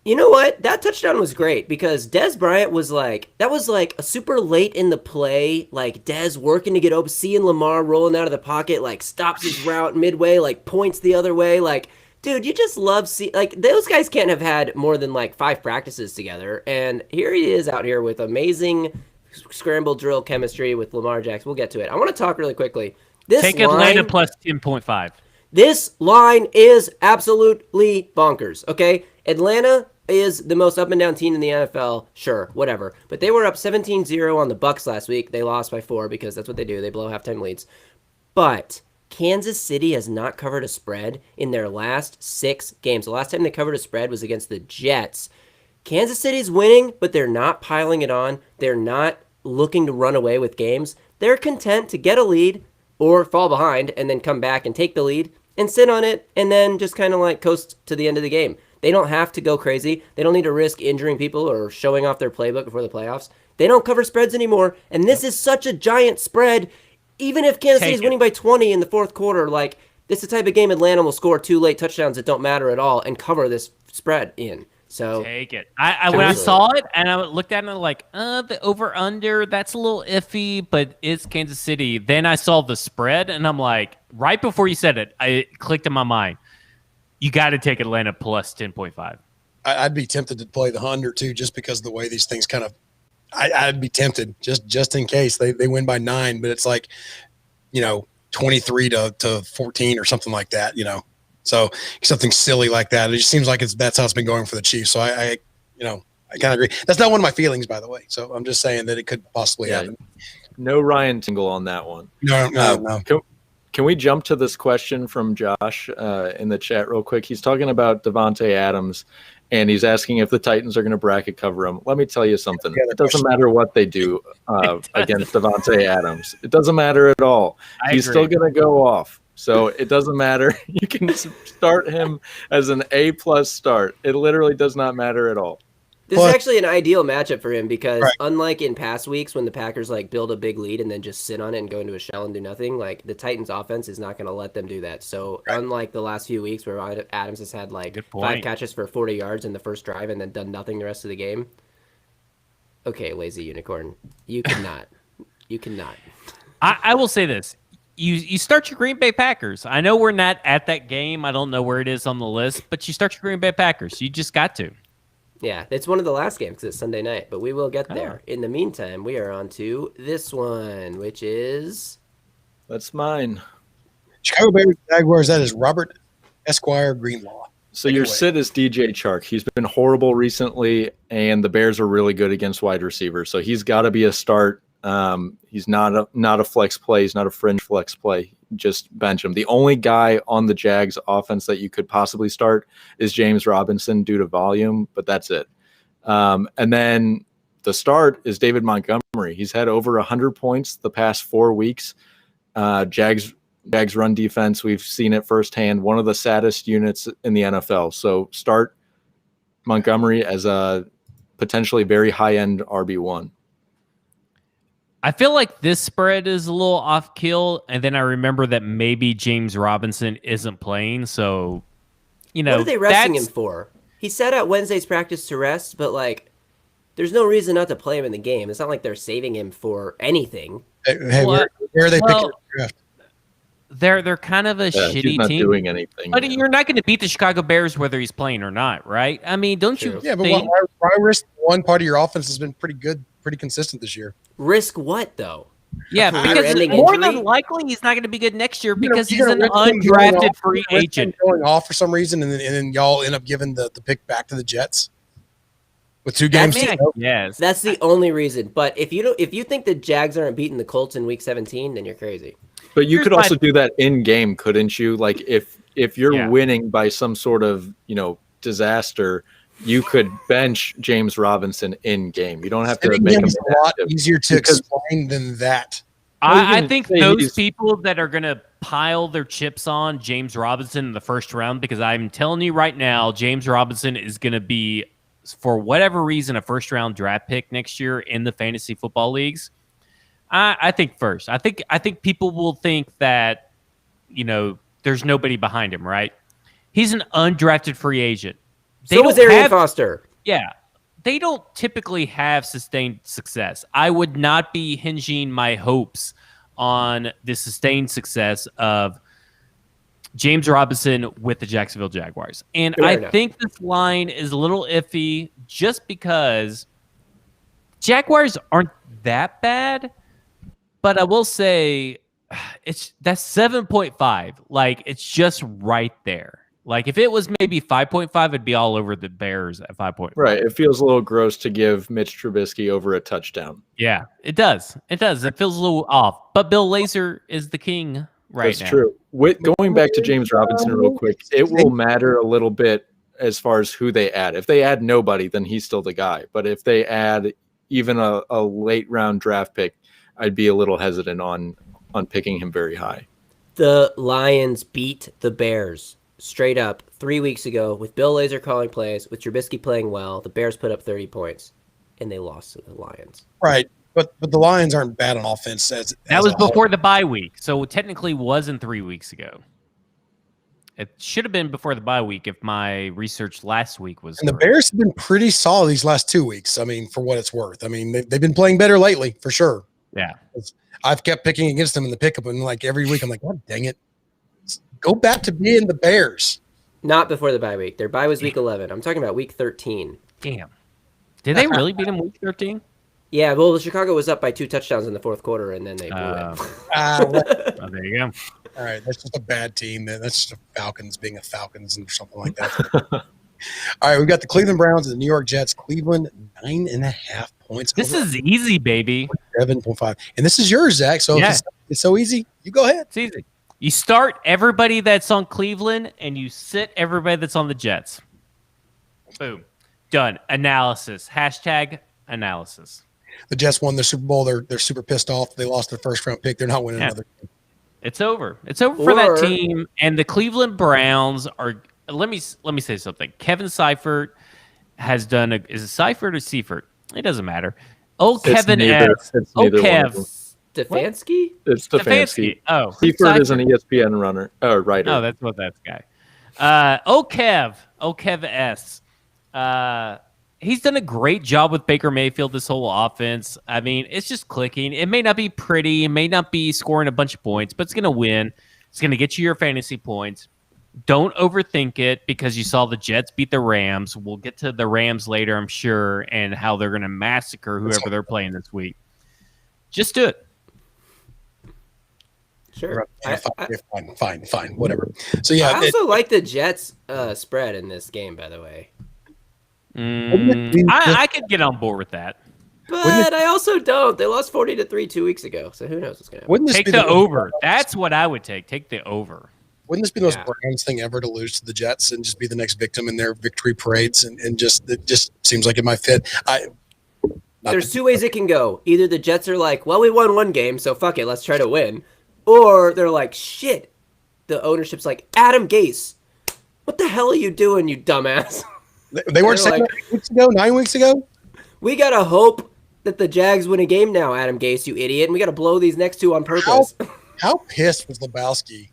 You know what? That touchdown was great because Dez Bryant was like, that was like a super late in the play, like Dez working to get open, seeing Lamar rolling out of the pocket, like stops his route midway, like points the other way, like, dude, you just love like those guys can't have had more than like 5 practices together, and here he is out here with amazing scramble drill chemistry with Lamar Jackson. We'll get to it. I want to talk really quickly. Take Atlanta plus 10.5. This line is absolutely bonkers. Okay, Atlanta is the most up and down team in the NFL. Sure, whatever, but they were up 17-0 on the Bucs last week. They lost by 4 because that's what they do. They blow halftime leads, but Kansas City has not covered a spread in their last 6 games. The last time they covered a spread was against the Jets. Kansas City's winning, but they're not piling it on. They're not looking to run away with games. They're content to get a lead or fall behind and then come back and take the lead and sit on it and then just kind of like coast to the end of the game. They don't have to go crazy. They don't need to risk injuring people or showing off their playbook before the playoffs. They don't cover spreads anymore, and this is such a giant spread. Even if Kansas City is winning by 20 in the fourth quarter, like, this is the type of game Atlanta will score 2 late touchdowns that don't matter at all and cover this spread in. So take it. When I saw it and I looked at it like, the over under, that's a little iffy, but it's Kansas City. Then I saw the spread and I'm like, right before you said it, it clicked in my mind. You got to take Atlanta plus 10.5. I'd be tempted to play the under too, just because of the way these things kind of. I'd be tempted just in case they win by 9, but it's like, 23 to 14 or something like that, So something silly like that. It just seems like that's how it's been going for the Chiefs. So I kind of agree. That's not one of my feelings, by the way. So I'm just saying that it could possibly happen. No Ryan Tingle on that one. No. Can we jump to this question from Josh in the chat real quick? He's talking about Devontae Adams, and he's asking if the Titans are going to bracket cover him. Let me tell you something. It doesn't matter what they do against Devontae Adams. It doesn't matter at all. He's still going to go off. So it doesn't matter. You can start him as an A+ start. It literally does not matter at all. This is actually an ideal matchup for him because unlike in past weeks when the Packers like build a big lead and then just sit on it and go into a shell and do nothing, like the Titans offense is not going to let them do that. So unlike the last few weeks where Adams has had like 5 catches for 40 yards in the first drive and then done nothing the rest of the game. Okay, lazy unicorn. You cannot. You cannot. I will say this. You start your Green Bay Packers. I know we're not at that game. I don't know where it is on the list, but you start your Green Bay Packers. You just got to. Yeah, it's one of the last games because it's Sunday night, but we will get there. In the meantime, we are on to this one, which is... That's mine. Chicago Bears, Jaguars, that is Robert Esquire Greenlaw. So your sit is DJ Chark. He's been horrible recently, and the Bears are really good against wide receivers, so he's got to be a start. He's not a flex play. He's not a fringe flex play. Just bench him. The only guy on the Jags offense that you could possibly start is James Robinson due to volume, but that's it. And then the start is David Montgomery. He's had over 100 points the past 4 weeks. Jags run defense, we've seen it firsthand, one of the saddest units in the NFL. So start Montgomery as a potentially very high-end RB1. I feel like this spread is a little off kill, and then I remember that maybe James Robinson isn't playing, so, what are they resting him for? He sat out Wednesday's practice to rest, but, like, there's no reason not to play him in the game. It's not like they're saving him for anything. Hey, where are they picking the draft? They're kind of a shitty he's not team. Doing anything. But you're not going to beat the Chicago Bears whether he's playing or not, right? I mean, don't you? Yeah, but why risk one part of your offense has been pretty good, pretty consistent this year? Risk what though? Yeah, because career-ending more injury? than likely he's not going to be good next year You're gonna- because he's you're an gonna risk him going undrafted off- free risk him agent. going off for some reason, and then y'all end up giving the pick back to the Jets with 2 games. I mean, to go. yes. That's the only reason. But if you think the Jags aren't beating the Colts in Week 17, then you're crazy. But you Here's could my- also do that in game, couldn't you? Like if you're Yeah. winning by some sort of disaster, you could bench James Robinson in game. You don't have to Sitting make him him is a lot active. easier to Because- explain than that. I even think say those he's- people that are going to pile their chips on James Robinson in the first round, because I'm telling you right now, James Robinson is going to be, for whatever reason, a first-round draft pick next year in the fantasy football leagues. I think first. I think people will think that, there's nobody behind him, right? He's an undrafted free agent. So was Arian Foster. Yeah. They don't typically have sustained success. I would not be hinging my hopes on the sustained success of James Robinson with the Jacksonville Jaguars. And Fair I enough. think this line is a little iffy just because Jaguars aren't that bad, but I will say that's 7.5. Like, it's just right there. Like, if it was maybe 5.5, it'd be all over the Bears at 5.5. Right. It feels a little gross to give Mitch Trubisky over a touchdown. Yeah, it does. It does. It feels a little off. But Bill Lazor is the king right That's now. true. Going back to James Robinson real quick, it will matter a little bit as far as who they add. If they add nobody, then he's still the guy. But if they add even a late round draft pick, I'd be a little hesitant on picking him very high. The Lions beat the Bears straight up 3 weeks ago with Bill Lazor calling plays, with Trubisky playing well. The Bears put up 30 points, and they lost to the Lions. Right. But the Lions aren't bad on offense. That was before the bye week, so it technically wasn't 3 weeks ago. It should have been before the bye week if my research last week was And the correct. Bears have been pretty solid these last 2 weeks. I mean, for what it's worth. I mean, they've been playing better lately, for sure. Yeah. I've kept picking against them in the pickup, and like every week, I'm like, God dang it. Go back to being the Bears. Not before the bye week. Their bye was week 11. I'm talking about week 13. Damn. Did they really beat him week 13? Yeah, well, Chicago was up by 2 touchdowns in the fourth quarter, and then they blew Oh. it. Oh, there you go. All right, that's just a bad team. That's just a Falcons being a Falcons and something like that. All right, we've got the Cleveland Browns and the New York Jets. Cleveland 9.5 points. This over is easy, baby. 7.5. And this is yours, Zach. So if Yeah. it's so easy. You go ahead. It's easy. You start everybody that's on Cleveland, and you sit everybody that's on the Jets. Boom. Done. Analysis. Hashtag analysis. The Jets won their Super Bowl. They're super pissed off. They lost their first round pick. They're not winning Yeah. another game. It's over. It's over for that Or- team. And the Cleveland Browns are. Let me say something. Kevin Seifert has done. Is it Seifert or Seifert? It doesn't matter. Oh, It's Kevin neither. S. It's Oh, neither one of them. Kev. Stefanski? It's Stefanski. Oh, Seifert is an Seifert. ESPN runner, writer. Oh, that's what that guy. Kev S. He's done a great job with Baker Mayfield, this whole offense. I mean, it's just clicking. It may not be pretty. It may not be scoring a bunch of points, but it's going to win. It's going to get you your fantasy points. Don't overthink it because you saw the Jets beat the Rams. We'll get to the Rams later, I'm sure, and how they're going to massacre whoever they're playing this week. Just do it. Sure. Fine, whatever. So yeah, I also like the Jets spread in this game, by the way. I could get on board with that. But I also don't. They lost 40-3 2 weeks ago, so who knows what's going to happen. wouldn't this Take be the over. That's what I would take. Take the over. Wouldn't this be the most Yeah. Browns thing ever to lose to the Jets and just be the next victim in their victory parades? And just it just seems like it might fit. There's 2 ways it can go. Either the Jets are like, well, we won one game, so fuck it, let's try to win. Or they're like, shit. The ownership's like, Adam Gase, what the hell are you doing, you dumbass? They weren't They're saying like- 8 weeks ago, 9 weeks ago. We got to hope that the Jags win a game now, Adam Gase, you idiot. And we got to blow these next 2 on purpose. How pissed was Lebowski?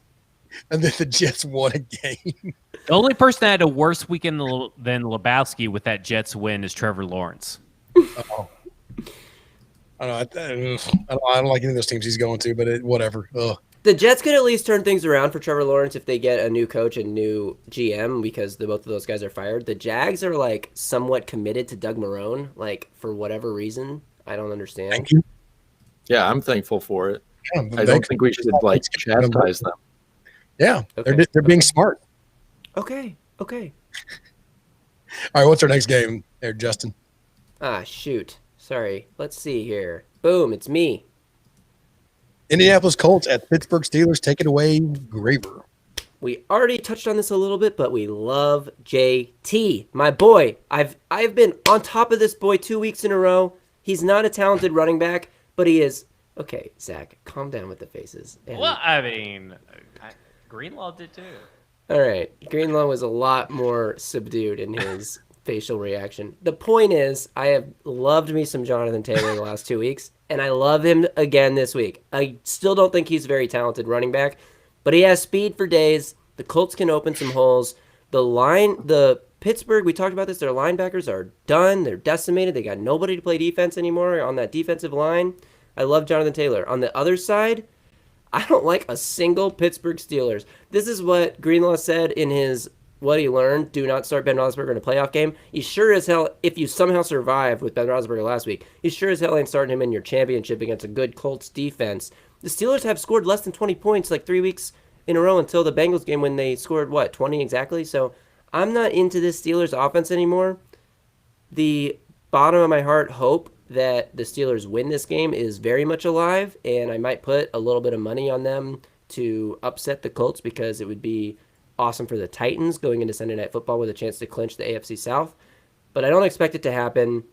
And then the Jets won a game. The only person that had a worse weekend than Lebowski with that Jets win is Trevor Lawrence. I don't like any of those teams he's going to, but whatever. Ugh. The Jets could at least turn things around for Trevor Lawrence if they get a new coach and new GM because both of those guys are fired. The Jags are like somewhat committed to Doug Marrone, like for whatever reason. I don't understand. Thank you. Yeah, I'm thankful for it. Yeah, I don't think we should like chastise them. Yeah, Okay. they're being smart. Okay. All right, what's our next game there, Justin? Ah, shoot. Sorry. Let's see here. Boom, it's me. Indianapolis Colts at Pittsburgh Steelers. Take it away, Graver. We already touched on this a little bit, but we love JT, my boy. I've been on top of this boy 2 weeks in a row. He's not a talented running back, but he is. Okay, Zach, calm down with the faces. Well, I mean, Greenlaw did too. All right, Greenlaw was a lot more subdued in his facial reaction. The point is, I have loved me some Jonathan Taylor the last 2 weeks, and I love him again this week. I still don't think he's a very talented running back, but he has speed for days. The Colts can open some holes. The Pittsburgh, we talked about this, their linebackers are done. They're decimated. They got nobody to play defense anymore on that defensive line. I love Jonathan Taylor. On the other side, I don't like a single Pittsburgh Steelers. This is what Greenlaw said in his What He Learned. Do not start Ben Roethlisberger in a playoff game. He sure as hell, if you somehow survive with Ben Roethlisberger last week, he sure as hell ain't starting him in your championship against a good Colts defense. The Steelers have scored less than 20 points like 3 weeks in a row until the Bengals game when they scored, 20 exactly? So I'm not into this Steelers offense anymore. The bottom of my heart hope that the Steelers win this game is very much alive, and I might put a little bit of money on them to upset the Colts because it would be awesome for the Titans going into Sunday Night Football with a chance to clinch the AFC South. But I don't expect it to happen.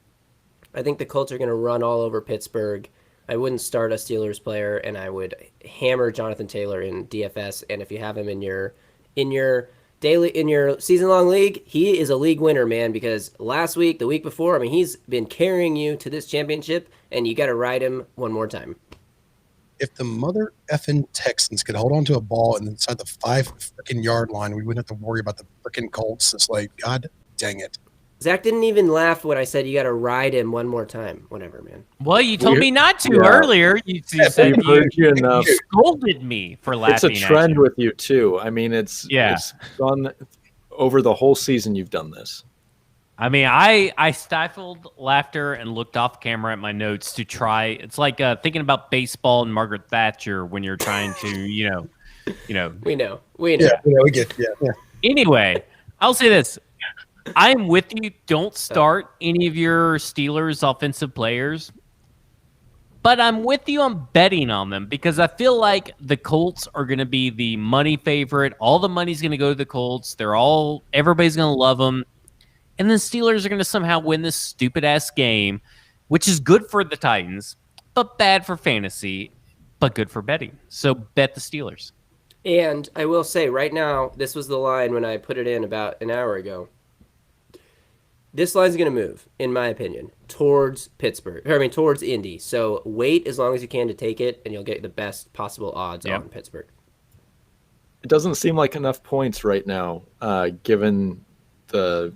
I think the Colts are going to run all over Pittsburgh. I wouldn't start a Steelers player, and I would hammer Jonathan Taylor in DFS. And if you have him in your season-long league, he is a league winner, man, because last week, the week before, I mean, he's been carrying you to this championship, and you got to ride him one more time. If the mother effing Texans could hold on to a ball inside the 5 freaking yard line, we wouldn't have to worry about the freaking Colts. It's like, God dang it. Zach didn't even laugh when I said you got to ride him one more time. Whatever, man. Well, you told me not to earlier. You said you enough. Scolded me for laughing. It's a trend with you too. I mean, it's gone over the whole season. You've done this. I mean, I stifled laughter and looked off camera at my notes to try. It's like thinking about baseball and Margaret Thatcher when you're trying to, you know. We know. Yeah, we get. Yeah. Anyway, I'll say this. I'm with you. Don't start any of your Steelers offensive players. But I'm with you on betting on them because I feel like the Colts are going to be the money favorite. All the money's going to go to the Colts. Everybody's going to love them. And the Steelers are going to somehow win this stupid-ass game, which is good for the Titans, but bad for fantasy, but good for betting. So bet the Steelers. And I will say right now, this was the line when I put it in about an hour ago. This line's going to move, in my opinion, towards towards Indy. So wait as long as you can to take it, and you'll get the best possible odds on Pittsburgh. It doesn't seem like enough points right now, given the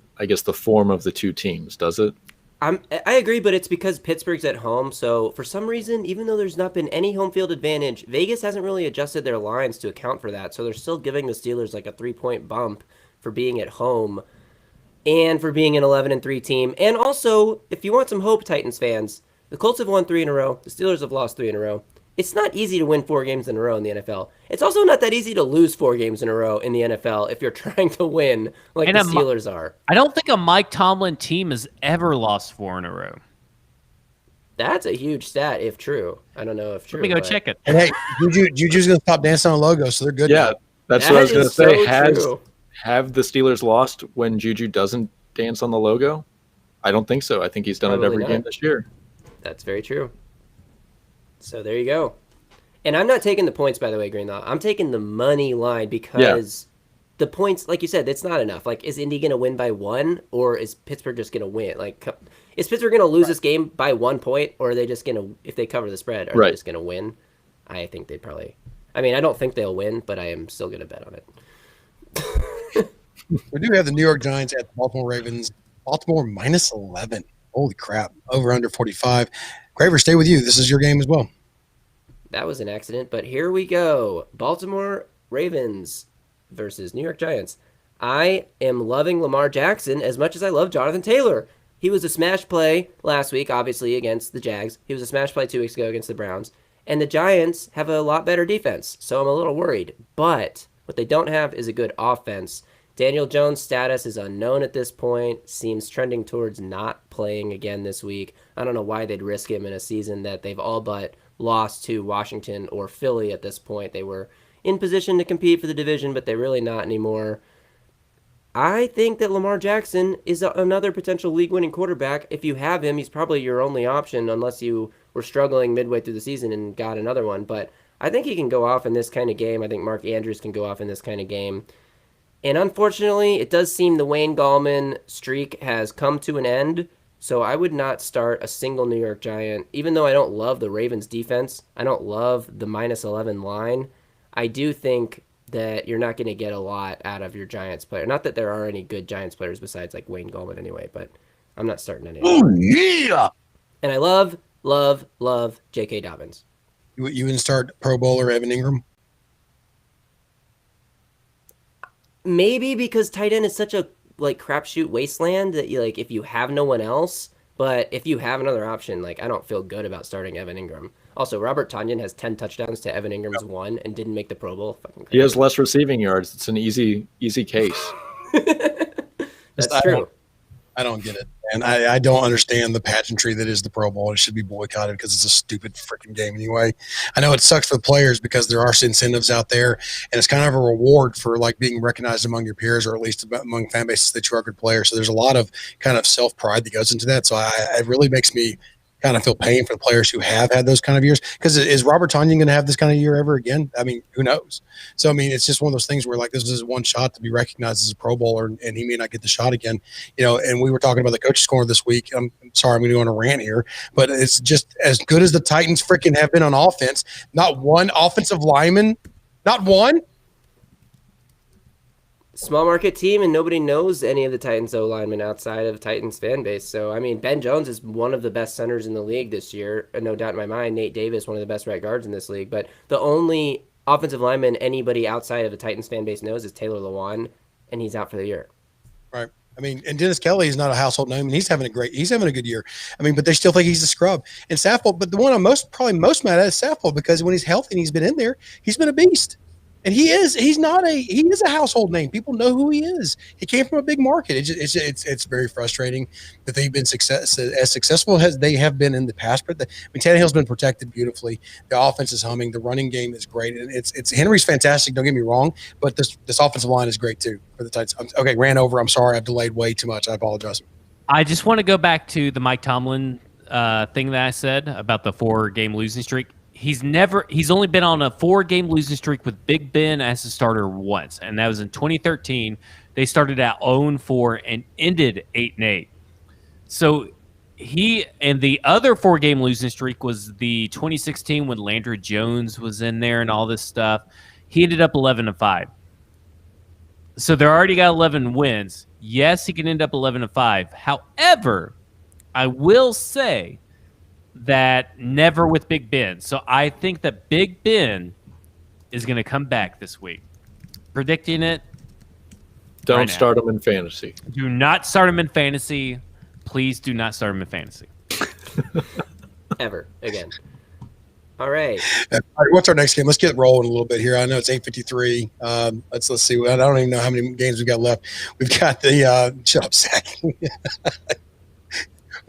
form of the two teams, does it? I agree, but it's because Pittsburgh's at home. So for some reason, even though there's not been any home field advantage, Vegas hasn't really adjusted their lines to account for that. So they're still giving the Steelers like a 3-point bump for being at home and for being an 11-3 team. And also, if you want some hope, Titans fans, the Colts have won 3 in a row. The Steelers have lost 3 in a row. It's not easy to win 4 games in a row in the NFL. It's also not that easy to lose 4 games in a row in the NFL if you're trying to win like the Steelers are. I don't think a Mike Tomlin team has ever lost 4 in a row. That's a huge stat, if true. I don't know if true. Let me go check it. And hey, Juju's going to stop dancing on the logo, so they're good. Yeah, that's what I was going to say. So Have the Steelers lost when Juju doesn't dance on the logo? I don't think so. I think he's done it every game this year. That's very true. So there you go. And I'm not taking the points, by the way, Greenlaw. I'm taking the money line because the points, like you said, it's not enough. Like, is Indy going to win by 1, or is Pittsburgh just going to win? Like, is Pittsburgh going to lose this game by 1 point, or are they just going to, if they cover the spread, are they just going to win? I think they probably, I mean, I don't think they'll win, but I am still going to bet on it. We do have the New York Giants at the Baltimore Ravens. Baltimore minus 11. Holy crap. Over under 45. Graver, stay with you. This is your game as well. That was an accident, but here we go. Baltimore Ravens versus New York Giants. I am loving Lamar Jackson as much as I love Jonathan Taylor. He was a smash play last week, obviously, against the Jags. He was a smash play 2 weeks ago against the Browns. And the Giants have a lot better defense, so I'm a little worried. But what they don't have is a good offense. Daniel Jones' status is unknown at this point, seems trending towards not playing again this week. I don't know why they'd risk him in a season that they've all but lost to Washington or Philly at this point. They were in position to compete for the division, but they're really not anymore. I think that Lamar Jackson is another potential league-winning quarterback. If you have him, he's probably your only option unless you were struggling midway through the season and got another one. But I think he can go off in this kind of game. I think Mark Andrews can go off in this kind of game. And unfortunately, it does seem the Wayne Gallman streak has come to an end. So I would not start a single New York Giant. Even though I don't love the Ravens defense, I don't love the -11 line, I do think that you're not going to get a lot out of your Giants player. Not that there are any good Giants players besides like Wayne Gallman anyway, but I'm not starting any. Oh, yeah. And I love J.K. Dobbins. You wouldn't start Pro Bowler Evan Ingram? Maybe because tight end is such a like crapshoot wasteland that you like if you have no one else. But if you have another option, like I don't feel good about starting Evan Ingram. Also, Robert Tonyan has 10 touchdowns to Evan Ingram's 1 and didn't make the Pro Bowl. Fucking He has less receiving yards. It's an easy case. That's true. I don't get it. And I don't understand the pageantry that is the Pro Bowl. It should be boycotted because it's a stupid freaking game anyway. I know it sucks for the players because there are incentives out there, and it's kind of a reward for like being recognized among your peers or at least among fan bases that you are a good player. So there's a lot of kind of self-pride that goes into that. So it really makes me kind of feel pain for the players who have had those kind of years. Because is Robert Tonyan going to have this kind of year ever again? I mean, who knows? So, I mean, it's just one of those things where, like, this is one shot to be recognized as a Pro Bowler, and he may not get the shot again. You know, and we were talking about the coaches score this week. I'm sorry, I'm going to go on a rant here, but it's just as good as the Titans freaking have been on offense. Not one offensive lineman, not one. Small market team, and nobody knows any of the Titans O-linemen outside of Titans fan base. So, I mean, Ben Jones is one of the best centers in the league this year. No doubt in my mind. Nate Davis, one of the best right guards in this league. But the only offensive lineman anybody outside of the Titans fan base knows is Taylor Lewan, and he's out for the year. Right. I mean, and Dennis Kelly is not a household name, and he's having a good year. I mean, but they still think he's a scrub. And Saffold, but the one I'm probably most mad at is Saffold, because when he's healthy and he's been in there, he's been a beast. And he is a household name. People know who he is. He came from a big market. It's very frustrating that they've been as successful as they have been in the past. But Tannehill's been protected beautifully. The offense is humming. The running game is great. And it's Henry's fantastic. Don't get me wrong, but this offensive line is great too for the Titans. Okay, ran over. I'm sorry. I've delayed way too much. I apologize. I just want to go back to the Mike Tomlin thing that I said about the 4-game losing streak. He's only been on a 4-game losing streak with Big Ben as a starter once, and that was in 2013. They started at 0-4 and ended 8-8. So he and the other 4-game losing streak was the 2016 when Landry Jones was in there and all this stuff. He ended up 11-5. So they're already got 11 wins. Yes, he can end up 11-5. However, I will say that never with Big Ben. So I think that Big Ben is going to come back this week. Predicting it. Don't start him in fantasy. Do not start him in fantasy. Please do not start him in fantasy. Ever again. All right. All right. What's our next game? Let's get rolling a little bit here. I know it's 8:53. Let's see. I don't even know how many games we've got left. We've got the shut up, Zach.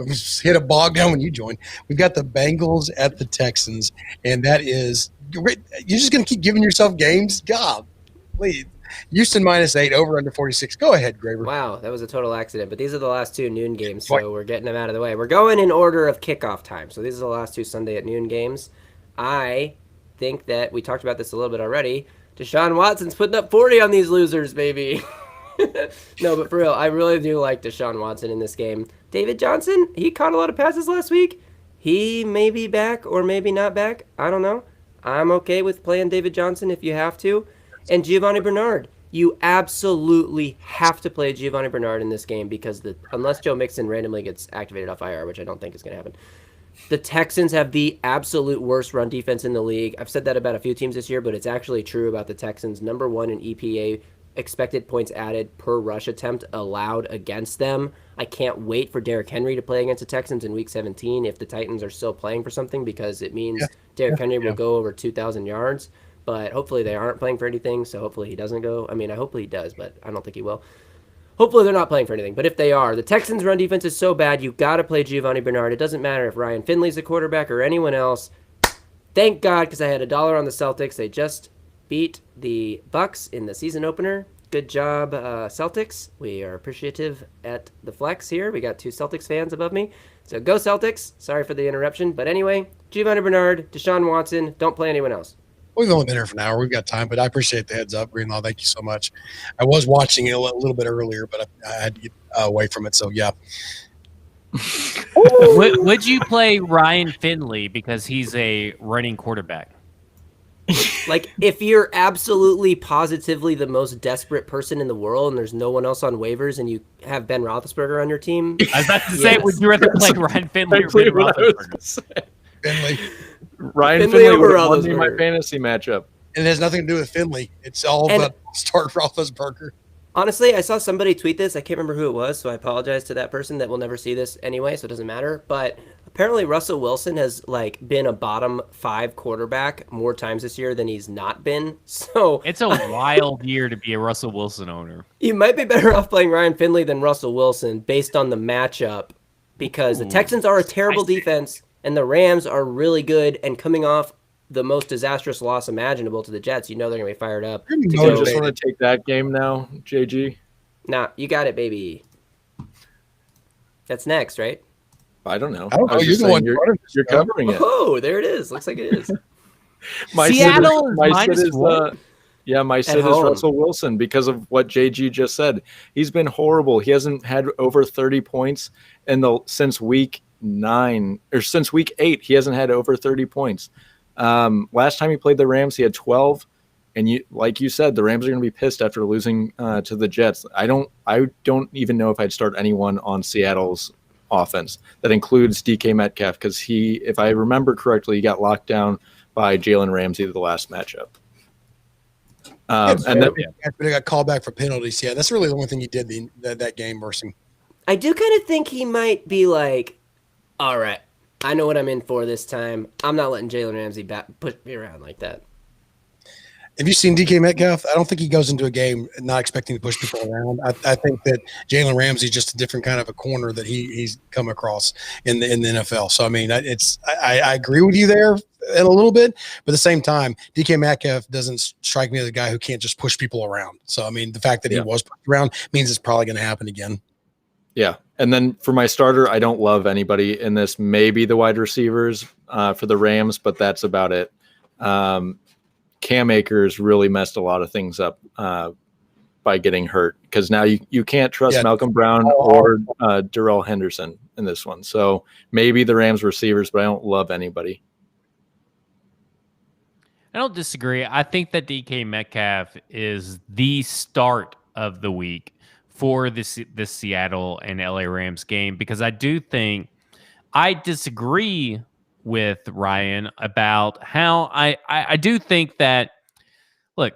Just hit a bog down when you join. We've got the Bengals at the Texans, and that is you're just going to keep giving yourself games. God, please. Houston -8 over under 46. Go ahead, Graver. Wow, that was a total accident. But these are the last 2 noon games, so we're getting them out of the way. We're going in order of kickoff time. So these are the last 2 Sunday at noon games. I think that we talked about this a little bit already. Deshaun Watson's putting up 40 on these losers, baby. No, but for real, I really do like Deshaun Watson in this game. David Johnson, he caught a lot of passes last week. He may be back or maybe not back. I don't know. I'm okay with playing David Johnson if you have to. And Giovanni Bernard. You absolutely have to play Giovanni Bernard in this game because unless Joe Mixon randomly gets activated off IR, which I don't think is going to happen, the Texans have the absolute worst run defense in the league. I've said that about a few teams this year, but it's actually true about the Texans. Number 1 in EPA expected points added per rush attempt allowed against them. I can't wait for Derrick Henry to play against the Texans in Week 17 if the Titans are still playing for something, because it means Derrick Henry will go over 2,000 yards. But hopefully they aren't playing for anything, so hopefully he doesn't go. I mean, I hope he does, but I don't think he will. Hopefully they're not playing for anything. But if they are, the Texans' run defense is so bad, you got to play Giovanni Bernard. It doesn't matter if Ryan Finley's the quarterback or anyone else. Thank God, because I had $1 on the Celtics. They just beat the Bucks in the season opener. Good job, Celtics. We are appreciative at the flex here. We got 2 Celtics fans above me. So go Celtics. Sorry for the interruption. But anyway, Giovanni Bernard, Deshaun Watson, don't play anyone else. We've only been here for an hour. We've got time, but I appreciate the heads up, Greenlaw. Thank you so much. I was watching it a little bit earlier, but I had to get away from it. So, yeah. Would you play Ryan Finley because he's a running quarterback? Like, if you're absolutely positively the most desperate person in the world and there's no one else on waivers and you have Ben Roethlisberger on your team. I was about to say, would you rather play Ryan Finley or Ben Roethlisberger? Finley. Ryan Finley Finley over won me my Roethlisberger. fantasy matchup. And it has nothing to do with Finley. It's all about start Roethlisberger. Honestly, I saw somebody tweet this. I can't remember who it was, so I apologize to that person that will never see this anyway, so it doesn't matter. But apparently Russell Wilson has been a bottom 5 quarterback more times this year than he's not been. So It's a wild year to be a Russell Wilson owner. you might be better off playing Ryan Finley than Russell Wilson based on the matchup, because the Texans are a terrible defense and the Rams are really good, and coming off the most disastrous loss imaginable to the Jets, you know they're going to be fired up. Do you just want to take that game now, JG? Nah, you got it, baby. That's next, right? I don't know. I don't know. was You're just the saying one you're covering it. Oh, there it is. Looks like it is. Seattle is my minus sit is one. my sit is home. Russell Wilson because of what JG just said. He's been horrible. He hasn't had over 30 points since week 9 or since week 8. He hasn't had over 30 points. Last time he played the Rams, he had 12. And like you said, the Rams are going to be pissed after losing to the Jets. I don't even know if I'd start anyone on Seattle's offense. That includes DK Metcalf, because if I remember correctly, he got locked down by Jalen Ramsey the last matchup. And then he got called back for penalties. Yeah, that's really the only thing he did that game versus him. I do kind of think he might be like, all right, I know what I'm in for this time. I'm not letting Jalen Ramsey push me around like that. Have you seen DK Metcalf? I don't think he goes into a game not expecting to push people around. I think that Jalen Ramsey is just a different kind of a corner that he's come across in the NFL. So, I mean, I agree with you there in a little bit, but at the same time, DK Metcalf doesn't strike me as a guy who can't just push people around. So, I mean, the fact that he was pushed around means it's probably going to happen again. Yeah. And then for my starter, I don't love anybody in this. Maybe the wide receivers for the Rams, but that's about it. Cam Akers really messed a lot of things up by getting hurt, because now you can't trust Malcolm Brown or Darrell Henderson in this one. So maybe the Rams receivers, but I don't love anybody. I don't disagree. I think that DK Metcalf is the start of the week for this Seattle and LA Rams game, because I do think I disagree with Ryan about how I do think that, look,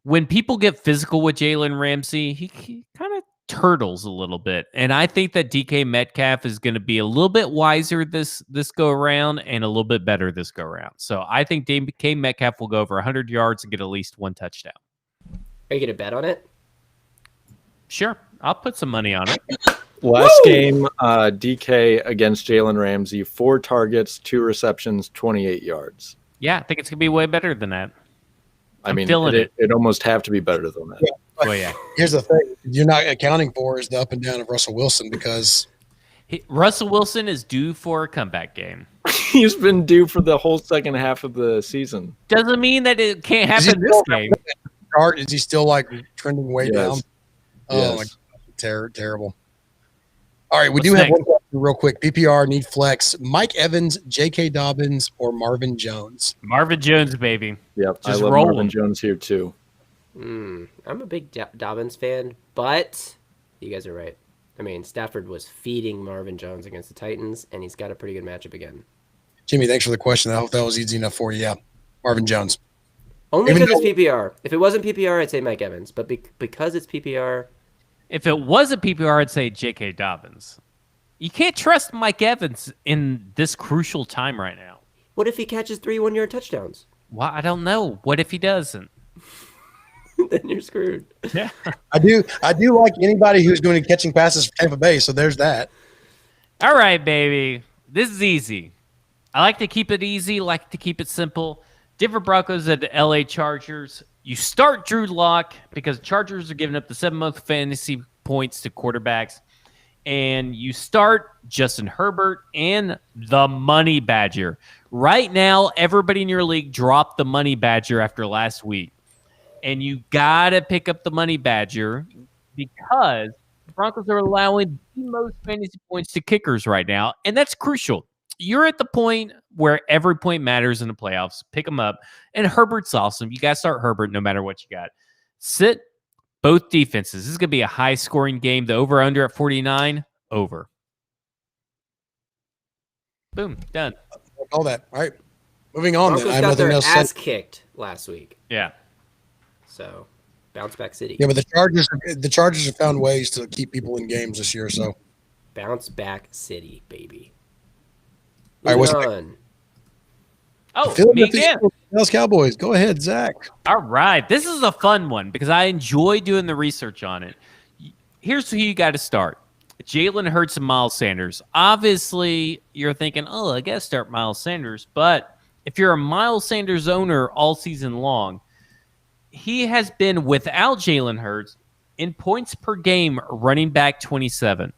when people get physical with Jalen Ramsey, he kind of turtles a little bit. And I think that DK Metcalf is going to be a little bit wiser this go around and a little bit better this go around. So I think DK Metcalf will go over 100 yards and get at least 1 touchdown. Are you going to bet on it? Sure. I'll put some money on it. Last game, DK against Jalen Ramsey, 4 targets, 2 receptions, 28 yards. Yeah, I think it's going to be way better than that. I mean, feeling it. It almost have to be better than that. Yeah. Oh, yeah. Here's the thing you're not accounting for is the up and down of Russell Wilson, because Russell Wilson is due for a comeback game. He's been due for the whole second half of the season. Doesn't mean that it can't happen this game. is he still trending way down? Oh, my God. Terrible. All right, we do have one question real quick. PPR need flex. Mike Evans, J.K. Dobbins, or Marvin Jones? Marvin Jones, baby. Yep, Just I love roll Marvin him. Jones here too. I'm a big Dobbins fan, but you guys are right. I mean, Stafford was feeding Marvin Jones against the Titans, and he's got a pretty good matchup again. Jimmy, thanks for the question. I hope that was easy enough for you. Yeah, Marvin Jones. Only Even because it's PPR. If it wasn't PPR, I'd say Mike Evans. But because it's PPR, If it was a PPR, I'd say J.K. Dobbins. You can't trust Mike Evans in this crucial time right now. what if he catches 3 1-yard touchdowns? Well, I don't know. What if he doesn't? Then you're screwed. Yeah. I do like anybody who's going to be catching passes for Tampa Bay. So there's that. All right, baby. This is easy. I like to keep it easy, like to keep it simple. Denver Broncos at the LA Chargers. You start Drew Lock because Chargers are giving up the 7th most fantasy points to quarterbacks. And you start Justin Herbert and the Money Badger. Right now, everybody in your league dropped the Money Badger after last week. And you got to pick up the Money Badger because the Broncos are allowing the most fantasy points to kickers right now. And that's crucial. You're at the point where every point matters in the playoffs. Pick them up. And Herbert's awesome. You got to start Herbert no matter what you got. Sit both defenses. This is going to be a high-scoring game. The over-under at 49, over. Boom, done. All that. All right. Moving on. Broncos Then. I have got nothing their else. ass kicked last week. Yeah. So, bounce back city. Yeah, but the Chargers have found ways to keep people in games this year. So Bounce back city, baby. All right, what's Moving the- on. Oh, me Philadelphia again. Dallas Cowboys. Go ahead, Zach. All right. This is a fun one because I enjoy doing the research on it. Here's who you got to start. Jalen Hurts and Miles Sanders. Obviously, you're thinking, oh, I got to start Miles Sanders. But if you're a Miles Sanders owner all season long, he has been without Jalen Hurts in points per game running back 27.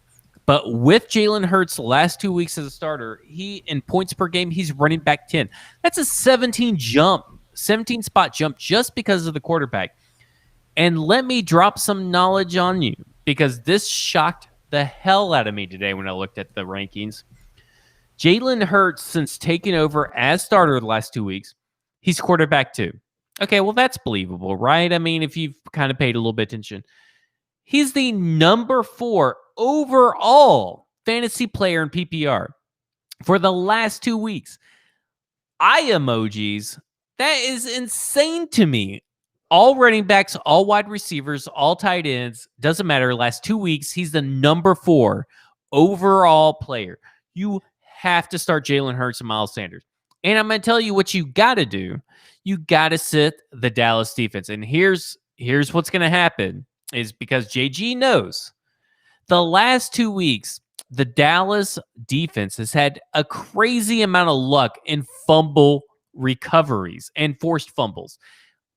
But with Jalen Hurts' last 2 weeks as a starter, he in points per game, he's running back 10. That's a 17 spot jump just because of the quarterback. And let me drop some knowledge on you because this shocked the hell out of me today when I looked at the rankings. Jalen Hurts, since taking over as starter the last 2 weeks, he's quarterback 2. Okay, well, that's believable, right? I mean, if you've kind of paid a little bit of attention. He's the number 4 overall fantasy player in PPR for the last 2 weeks. Eye emojis. That is insane to me. All running backs, all wide receivers, all tight ends. Doesn't matter. Last 2 weeks, he's the number 4 overall player. You have to start Jalen Hurts and Miles Sanders. And I'm going to tell you what you got to do. You got to sit the Dallas defense. And here's what's going to happen is because JG knows the last 2 weeks, the Dallas defense has had a crazy amount of luck in fumble recoveries and forced fumbles.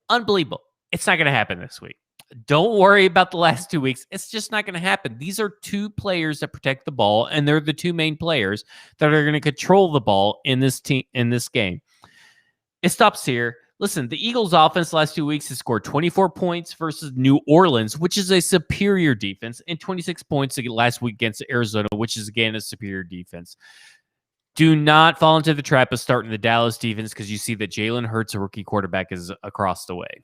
Unbelievable. It's not going to happen this week. Don't worry about the last 2 weeks. It's just not going to happen. These are 2 players that protect the ball, and they're the 2 main players that are going to control the ball in this game. It stops here. Listen, the Eagles' offense last 2 weeks has scored 24 points versus New Orleans, which is a superior defense, and 26 points last week against Arizona, which is, again, a superior defense. Do not fall into the trap of starting the Dallas defense because you see that Jalen Hurts, a rookie quarterback, is across the way.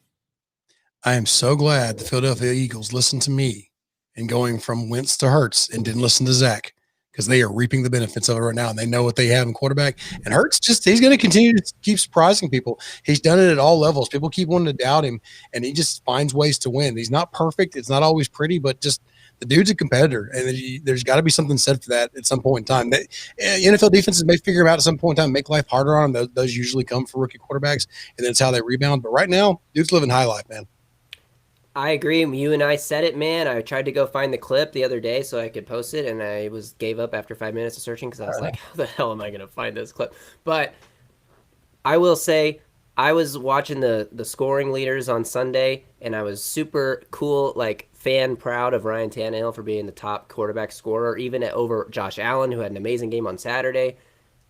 I am so glad the Philadelphia Eagles listened to me and going from Wentz to Hurts and didn't listen to Zach because they are reaping the benefits of it right now. And they know what they have in quarterback. And Hurts he's going to continue to keep surprising people. He's done it at all levels. People keep wanting to doubt him, and he just finds ways to win. He's not perfect. It's not always pretty, but just the dude's a competitor. And there's got to be something said for that at some point in time. NFL defenses may figure out at some point in time, make life harder on them. Those usually come for rookie quarterbacks, and that's how they rebound. But right now, dude's living high life, man. I agree. You and I said it, man. I tried to go find the clip the other day so I could post it, and I gave up after 5 minutes of searching because I was like, how the hell am I going to find this clip? But I will say I was watching the scoring leaders on Sunday, and I was super cool, fan proud of Ryan Tannehill for being the top quarterback scorer, even over Josh Allen, who had an amazing game on Saturday.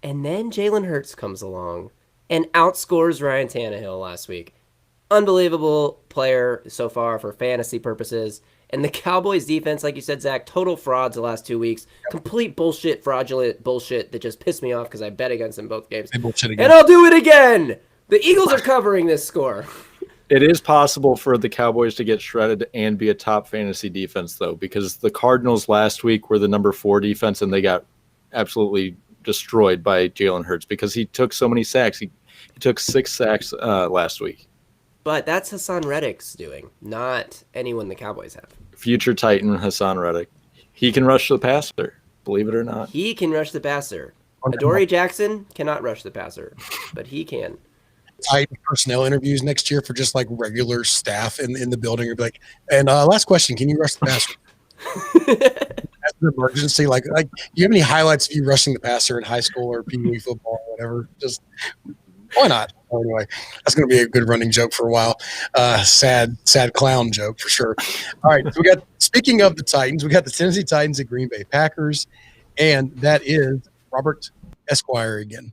And then Jalen Hurts comes along and outscores Ryan Tannehill last week. Unbelievable player so far for fantasy purposes. And the Cowboys defense, like you said, Zach, total frauds the last 2 weeks. Complete bullshit, fraudulent bullshit that just pissed me off because I bet against them both games. And I'll do it again! The Eagles are covering this score. It is possible for the Cowboys to get shredded and be a top fantasy defense, though, because the Cardinals last week were the number 4 defense, and they got absolutely destroyed by Jalen Hurts because he took so many sacks. He took 6 sacks last week. But that's Hassan Reddick's doing, not anyone the Cowboys have. Future Titan Hassan Reddick. He can rush the passer, believe it or not. He can rush the passer. Adoree Jackson cannot rush the passer, but he can. Titan personnel interviews next year for just like regular staff in the building. You'd be like, and last question, can you rush the passer? As an emergency, like, do you have any highlights of you rushing the passer in high school or Pee Wee football or whatever? Just why not? Anyway, that's going to be a good running joke for a while. Sad clown joke for sure. All right, so speaking of the Titans, we got the Tennessee Titans at Green Bay Packers, and that is Robert Esquire again.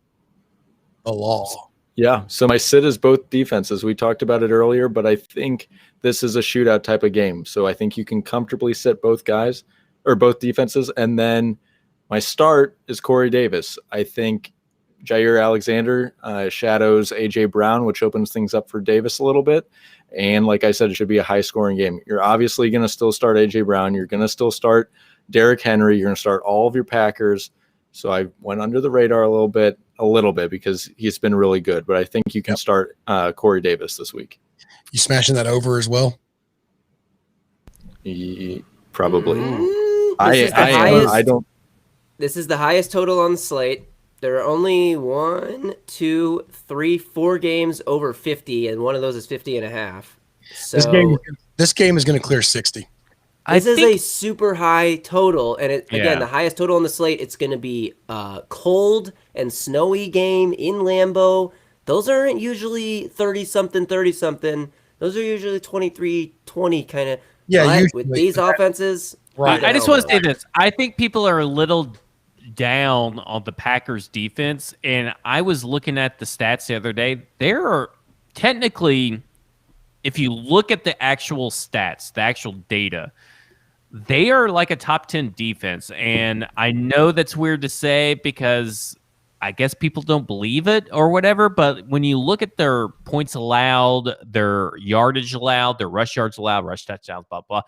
The law. Yeah, so my sit is both defenses. We talked about it earlier, but I think this is a shootout type of game. So I think you can comfortably sit both guys or both defenses. And then my start is Corey Davis. I think Jair Alexander shadows A.J. Brown, which opens things up for Davis a little bit. And like I said, it should be a high-scoring game. You're obviously going to still start A.J. Brown. You're going to still start Derrick Henry. You're going to start all of your Packers. So I went under the radar a little bit because he's been really good. But I think you can start Corey Davis this week. You smashing that over as well? Probably. I don't. This is the highest total on the slate. There are only 1, 2, 3, 4 games over 50, and one of those is 50.5. So this game is going to clear 60. This is a super high total, and again, the highest total on the slate. It's going to be a cold and snowy game in Lambeau. Those aren't usually 30-something, 30-something. Those are usually 23-20 kind of. Yeah, with these offenses. Right. I just want to say this. I think people are a little down on the Packers defense, and I was looking at the stats the other day. There are technically, if you look at the actual stats, the actual data, they are like a top 10 defense. And I know that's weird to say because I guess people don't believe it or whatever, but when you look at their points allowed, their yardage allowed, their rush yards allowed, rush touchdowns, blah, blah,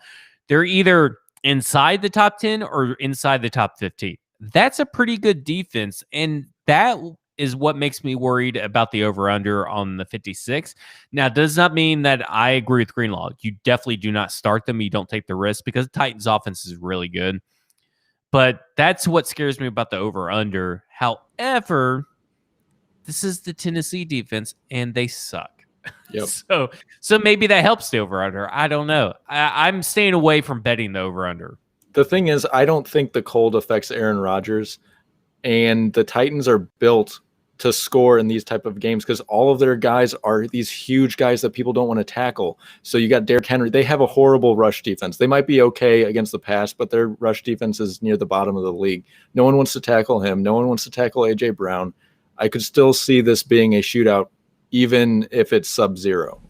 they're either inside the top 10 or inside the top 15. That's a pretty good defense, and that is what makes me worried about the over-under on the 56. Now, does not mean that I agree with Greenlaw. You definitely do not start them. You don't take the risk because the Titans' offense is really good. But that's what scares me about the over-under. However, this is the Tennessee defense, and they suck. Yep. So maybe that helps the over-under. I don't know. I'm staying away from betting the over-under. The thing is, I don't think the cold affects Aaron Rodgers, and the Titans are built to score in these type of games because all of their guys are these huge guys that people don't want to tackle. So you got Derrick Henry. They have a horrible rush defense. They might be okay against the pass, but their rush defense is near the bottom of the league. No one wants to tackle him. No one wants to tackle A.J. Brown. I could still see this being a shootout, even if it's sub-zero.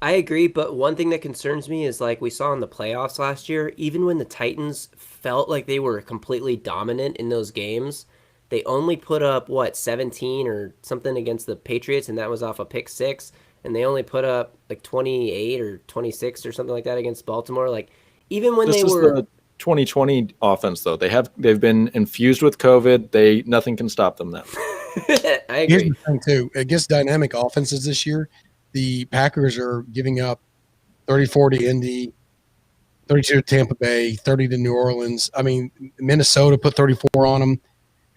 I agree, but one thing that concerns me is like we saw in the playoffs last year, even when the Titans felt like they were completely dominant in those games, they only put up, 17 or something against the Patriots, and that was off a pick 6, and they only put up like 28 or 26 or something like that against Baltimore. Like, even when this they is were... the 2020 offense, though. They've been infused with COVID. Nothing can stop them now. I agree. Here's the thing, too. Against dynamic offenses this year, the Packers are giving up 34 to Indy, 32 to Tampa Bay, 30 to New Orleans. I mean, Minnesota put 34 on them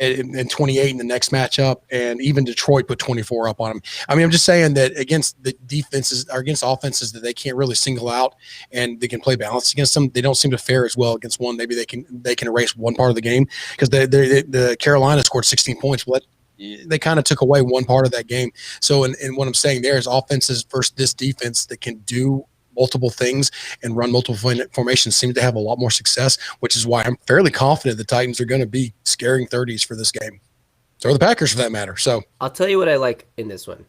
and 28 in the next matchup, and even Detroit put 24 up on them. I mean, I'm just saying that against the defenses or against offenses that they can't really single out and they can play balance against them, they don't seem to fare as well against one. Maybe they can erase one part of the game because the Carolina scored 16 points. Well, they kind of took away one part of that game. So, and what I'm saying there is offenses versus this defense that can do multiple things and run multiple formations seem to have a lot more success, which is why I'm fairly confident the Titans are going to be scaring 30s for this game. So are the Packers for that matter. So I'll tell you what I like in this one.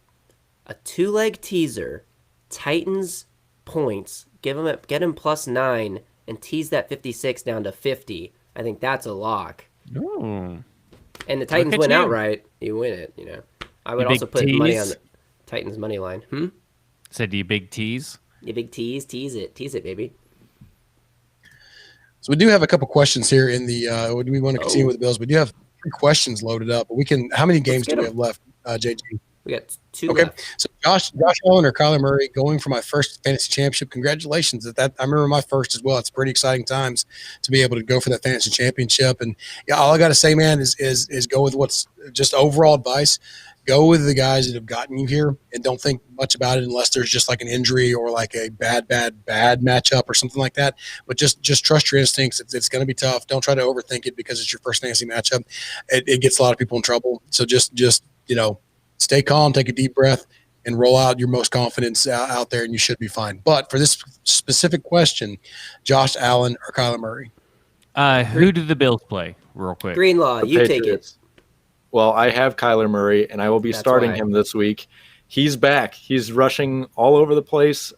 A 2-leg teaser, Titans points, get them +9 and tease that 56 down to 50. I think that's a lock. Ooh. And the Titans win outright. You win it, you know. I would also put money on the Titans money line. Said you big tease? You big tease it, baby. we do have a couple questions here in the do we want to continue with the Bills? We do have 3 questions loaded up, but we can. How many games do we have left, JG? We got two Okay, left. so Josh Allen or Kyler Murray going for my first fantasy championship. Congratulations! That I remember my first as well. It's pretty exciting times to be able to go for that fantasy championship. And yeah, all I got to say, man, is go with what's just overall advice. Go with the guys that have gotten you here, and don't think much about it unless there's just like an injury or like a bad matchup or something like that. But just trust your instincts. It's going to be tough. Don't try to overthink it because it's your first fantasy matchup. It gets a lot of people in trouble. So just stay calm, take a deep breath, and roll out your most confidence out there, and you should be fine. But for this specific question, Josh Allen or Kyler Murray? Who do the Bills play? Real quick. Greenlaw, you take it. Patriots. Well, I have Kyler Murray, and I will be starting him this week. He's back. He's rushing all over the place.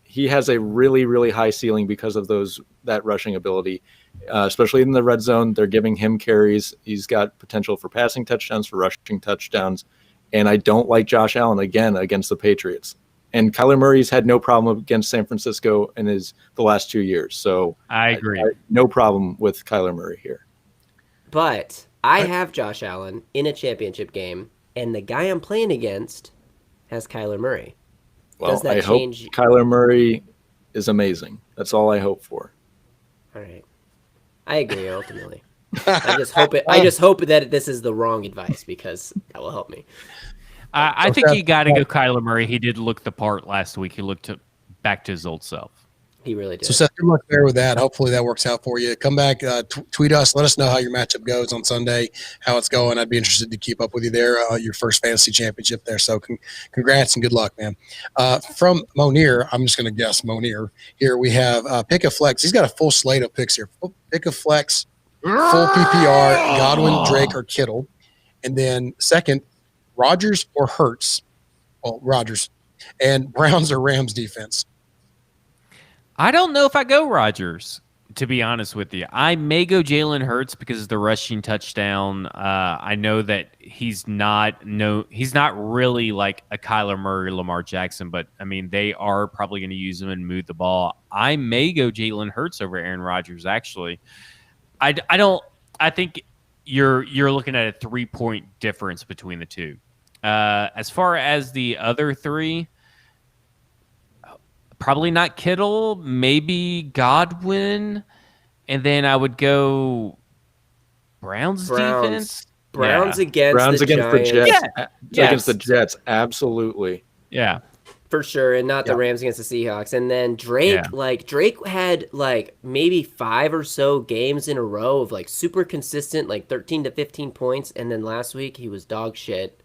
He has a really, really high ceiling because of that rushing ability, especially in the red zone. They're giving him carries. He's got potential for passing touchdowns, for rushing touchdowns. And I don't like Josh Allen again against the Patriots. And Kyler Murray's had no problem against San Francisco in the last 2 years. So I agree. No problem with Kyler Murray here. But I have Josh Allen in a championship game, and the guy I'm playing against has Kyler Murray. Well, Does that change? Hope Kyler Murray is amazing. That's all I hope for. All right. I agree ultimately. I just hope that this is the wrong advice because that will help me. I think you got to go Kyler Murray. He did look the part last week. He looked back to his old self. He really did. So Seth, good luck there with that. Hopefully that works out for you. Come back, tweet us. Let us know how your matchup goes on Sunday, how it's going. I'd be interested to keep up with you there, your first fantasy championship there. So congrats and good luck, man. From Monir, I'm just going to guess Monir. Here we have pick a flex. He's got a full slate of picks here. Pick a flex, full PPR, Godwin, Drake, or Kittle. And then second, Rodgers or Hurts. Well, Rodgers. And Browns or Rams defense. I don't know if I go Rodgers, to be honest with you. I may go Jalen Hurts because of the rushing touchdown. I know that he's not really like a Kyler Murray, Lamar Jackson, but I mean they are probably going to use him and move the ball. I may go Jalen Hurts over Aaron Rodgers. Actually, I think you're looking at a 3-point difference between the two. As far as the other three. Probably not Kittle, maybe Godwin, and then I would go Browns defense. Browns Yeah. against the Giants. Against the Jets, absolutely. Yeah. For sure, and not the Rams against the Seahawks. And then Drake, Drake had maybe 5 or so games in a row of super consistent, 13 to 15 points, and then last week he was dog shit.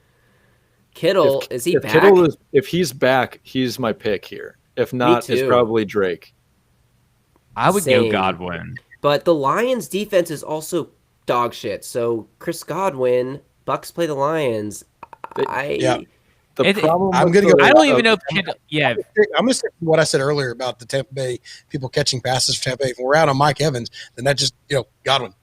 Kittle, is he back? If he's back, he's my pick here. If not, it's probably Drake. I would go Godwin. But the Lions defense is also dog shit. So Chris Godwin, Bucks play the Lions. The problem I'm going to go. I don't even know if Kittle. Yeah. I'm going to stick to what I said earlier about the Tampa Bay people catching passes for Tampa Bay. If we're out on Mike Evans, then that just, Godwin.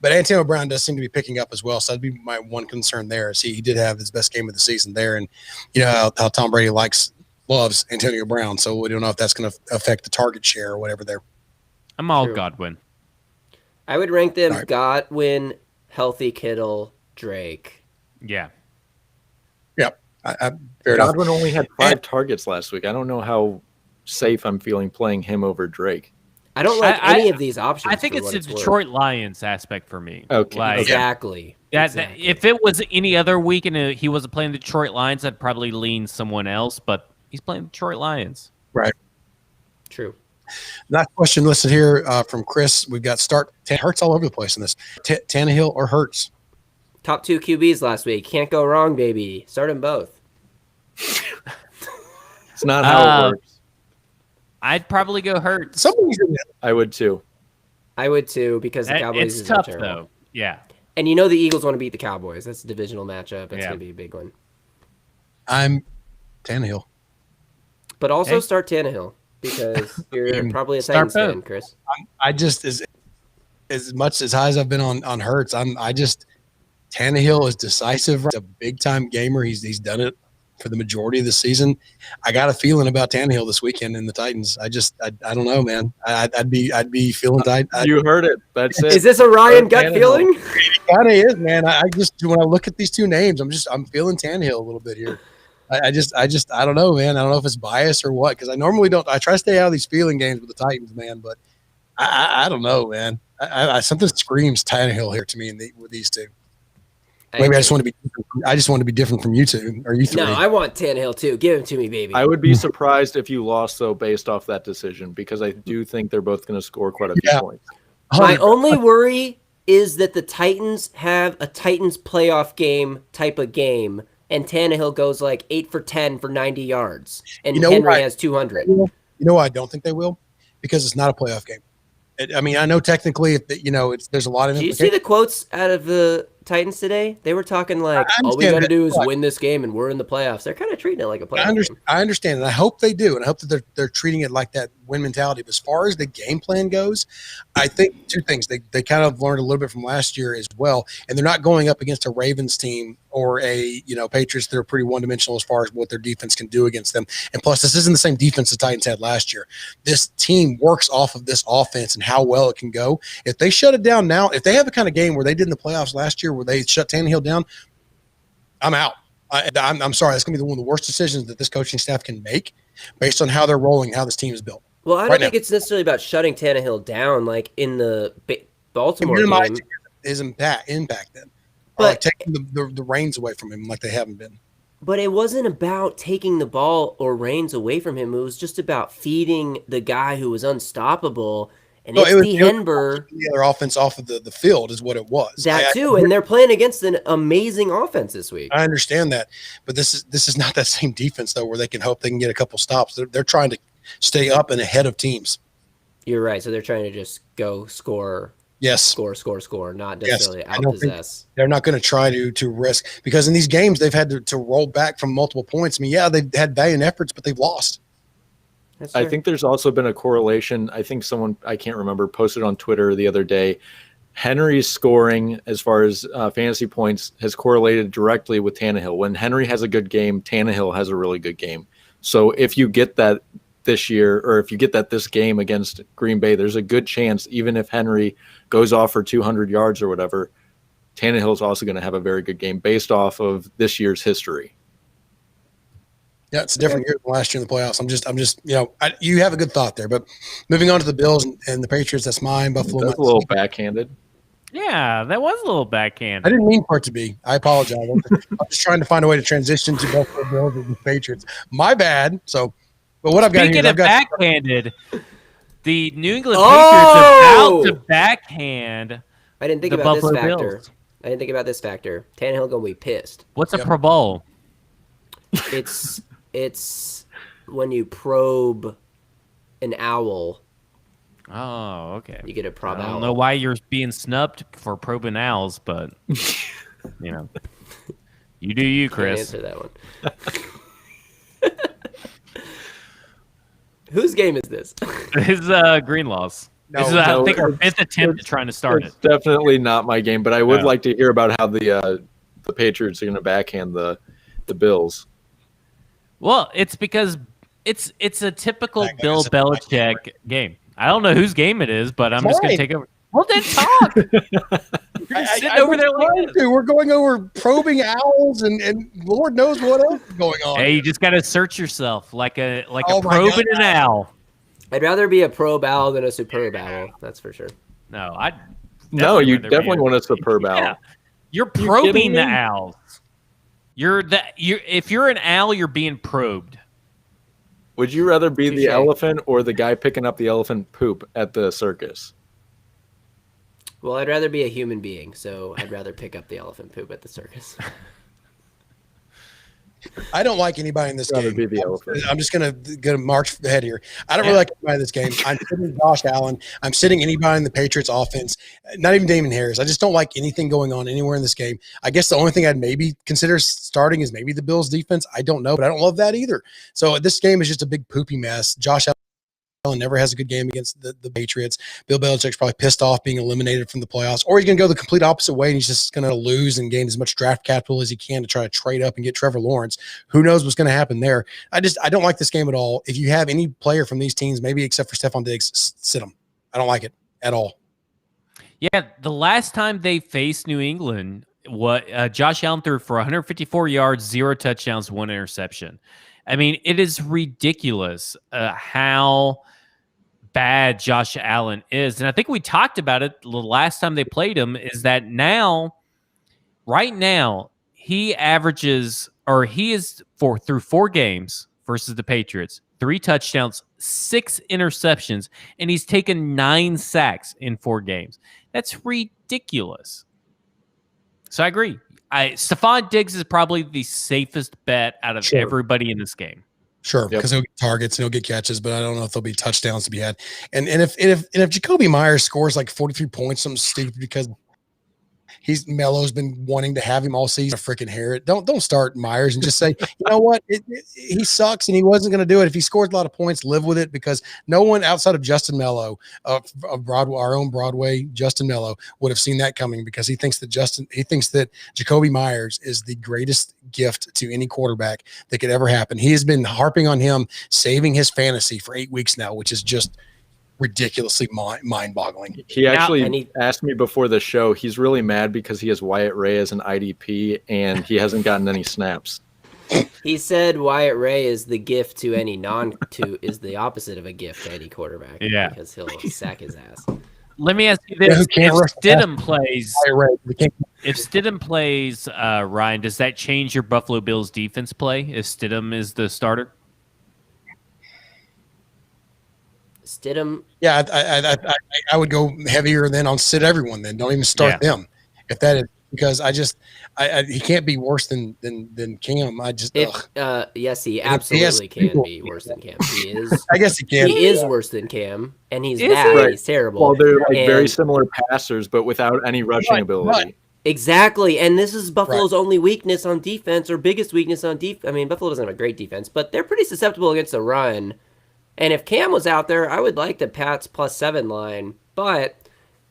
But Antonio Brown does seem to be picking up as well. So that'd be my one concern there. Is he did have his best game of the season there. And how Tom Brady loves Antonio Brown, so we don't know if that's going to affect the target share or whatever there. I'm all Godwin. I would rank them Godwin, healthy Kittle, Drake. Yeah. Yep. Fair enough. Godwin only had 5 targets last week. I don't know how safe I'm feeling playing him over Drake. I don't like any of these options. I think it's the Detroit Lions aspect for me. Okay. Exactly. If it was any other week and he wasn't playing the Detroit Lions, I'd probably lean someone else, but he's playing the Detroit Lions. Right. True. Last question listed here from Chris. We've got Hurts all over the place in this. Tannehill or Hurts? Top 2 QBs last week. Can't go wrong, baby. Start them both. It's not how it works. I'd probably go Hurts. I would too. Because the Cowboys it's tough, though. Yeah. And the Eagles want to beat the Cowboys. That's a divisional matchup. It's going to be a big one. I'm Tannehill. But also start Tannehill because you're probably a Titans fan, Chris. I just as much as high as I've been on Hurts, Tannehill is decisive. He's a big time gamer. He's done it for the majority of the season. I got a feeling about Tannehill this weekend in the Titans. I don't know, man. I'd be feeling tight. You heard it. That's it. Is this a Ryan gut feeling? kind of is, man. I just when I look at these two names, I'm feeling Tannehill a little bit here. I don't know, man. I don't know if it's bias or what, because I normally don't. I try to stay out of these feeling games with the Titans, man, but I don't know, man. Something screams Tannehill here to me with these two. Maybe I just want to be. I just want to be different from you two or you three. No, I want Tannehill too. Give him to me, baby. I would be surprised if you lost though, based off that decision, because I do think they're both going to score quite a few points. My only worry is that the Titans have a Titans playoff game type of game, and Tannehill goes like 8 for 10 for 90 yards, and Henry has 200. You know why I don't think they will? Because it's not a playoff game. I mean, I know technically, there's a lot of. Do you see the quotes out of the Titans today? They were talking like, all we got to do is win this game and we're in the playoffs. They're kind of treating it like a playoff game. I understand, and I hope they do, and I hope that they're treating it like that win mentality. But as far as the game plan goes, I think two things. They kind of learned a little bit from last year as well, and they're not going up against a Ravens team or a Patriots that are pretty one-dimensional as far as what their defense can do against them. And plus, this isn't the same defense the Titans had last year. This team works off of this offense and how well it can go. If they shut it down now, if they have a kind of game where they did in the playoffs last year where they shut Tannehill down, I'm out. I'm sorry. That's going to be one of the worst decisions that this coaching staff can make based on how they're rolling, how this team is built. Well, I don't think it's necessarily about shutting Tannehill down like in the Baltimore game. His impact then. But like taking the reins away from him like they haven't been. But it wasn't about taking the ball or reins away from him. It was just about feeding the guy who was unstoppable. And it's Henber. The other offense off of the field is what it was. And they're playing against an amazing offense this week. I understand that, but this is not that same defense though, where they can hope they can get a couple stops. They're trying to stay up and ahead of teams. You're right. So they're trying to just go score. Yes. Score, not necessarily out-possess. They're not going to try to risk, because in these games they've had to roll back from multiple points. I mean, yeah, they've had valiant efforts, but they've lost. I think there's also been a correlation. I think someone, I can't remember, posted on Twitter the other day. Henry's scoring as far as fantasy points has correlated directly with Tannehill. When Henry has a good game, Tannehill has a really good game. So if you get that this year, or if you get that this game against Green Bay, there's a good chance, even if Henry goes off for 200 yards or whatever, Tannehill is also going to have a very good game based off of this year's history. Yeah, it's a different year than last year in the playoffs. I'm just you have a good thought there, but moving on to the Bills and the Patriots, that's mine. Buffalo. That's a little backhanded. Yeah, that was a little backhanded. I didn't mean for it to be. I apologize. I'm just trying to find a way to transition to Buffalo Bills and the Patriots. My bad. So, but what I've got here is backhanded. The New England Patriots are about to backhand. I didn't think about this factor. Bills. I didn't think about this factor. Tannehill gonna be pissed. What's a Pro Bowl? It's when you probe an owl. Oh, okay. You get a probe owl. I don't know why you're being snubbed for probing owls, but you do you, Chris. Can't answer that one. Whose game is this? This is Greenlaw's. No, this is, I think, our fifth attempt at trying to start it. Definitely not my game, but I would like to hear about how the Patriots are going to backhand the Bills. Well, it's because it's a typical Bill Belichick game. I don't know whose game it is, but I'm just going to take over. Well, then talk. You're sitting over there like this. We're going over probing owls and Lord knows what else is going on. Hey, you just got to search yourself like a probe and an owl. I'd rather be a probe owl than a superb owl. That's for sure. No, you definitely want a superb owl. You're probing the owls. If you're an owl, you're being probed. Would you rather be the elephant or the guy picking up the elephant poop at the circus? Well, I'd rather be a human being, so I'd rather pick up the elephant poop at the circus. I don't like anybody in this game. Be the elephant. I'm just gonna march ahead here. I don't really like anybody in this game. I'm sitting Josh Allen. I'm sitting anybody in the Patriots offense. Not even Damon Harris. I just don't like anything going on anywhere in this game. I guess the only thing I'd maybe consider starting is maybe the Bills defense. I don't know, but I don't love that either. So this game is just a big poopy mess. Josh Allen never has a good game against the Patriots. Bill Belichick's probably pissed off being eliminated from the playoffs, or he's going to go the complete opposite way and he's just going to lose and gain as much draft capital as he can to try to trade up and get Trevor Lawrence. Who knows what's going to happen there? I don't like this game at all. If you have any player from these teams, maybe except for Stephon Diggs, sit them. I don't like it at all. Yeah, the last time they faced New England, Josh Allen threw for 154 yards, 0 touchdowns, 1 interception. I mean, it is ridiculous how bad Josh Allen is. And I think we talked about it the last time they played him, is that right now, he averages, or he is through 4 games versus the Patriots, 3 touchdowns, 6 interceptions, and he's taken 9 sacks in 4 games. That's ridiculous. So I agree. Stephon Diggs is probably the safest bet out of everybody in this game. Sure, because he'll get targets and he'll get catches, but I don't know if there'll be touchdowns to be had. And if Jacoby Myers scores like 43 points, something stupid because Melo's been wanting to have him all season, freaking hair it. Don't start Myers and just say, you know what, he sucks and he wasn't going to do it. If he scores a lot of points, live with it, because no one outside of Justin Melo, of Broadway, our own Broadway, Justin Melo, would have seen that coming, because he thinks that Jacoby Myers is the greatest gift to any quarterback that could ever happen. He has been harping on him saving his fantasy for 8 weeks now, which is just ridiculously mind-boggling. He actually asked me before the show. He's really mad because he has Wyatt Ray as an IDP and he hasn't gotten any snaps. He said Wyatt Ray is the gift to any is the opposite of a gift to any quarterback. Yeah, because he'll sack his ass. Let me ask you this: if Stidham plays, Ryan, does that change your Buffalo Bills defense play if Stidham is the starter? Stidham. Yeah, I would go heavier than on sit everyone. Then don't even start them. If that is, because he can't be worse than Cam. Yes, he absolutely can be worse than Cam. He is. I guess he can. He is worse than Cam, and he's bad. Right. He's terrible. Well, they're very similar passers, but without any rushing ability. Right. Exactly, and this is Buffalo's only weakness on defense, or biggest weakness on defense. I mean, Buffalo doesn't have a great defense, but they're pretty susceptible against the run. And if Cam was out there, I would like the Pats +7 line. But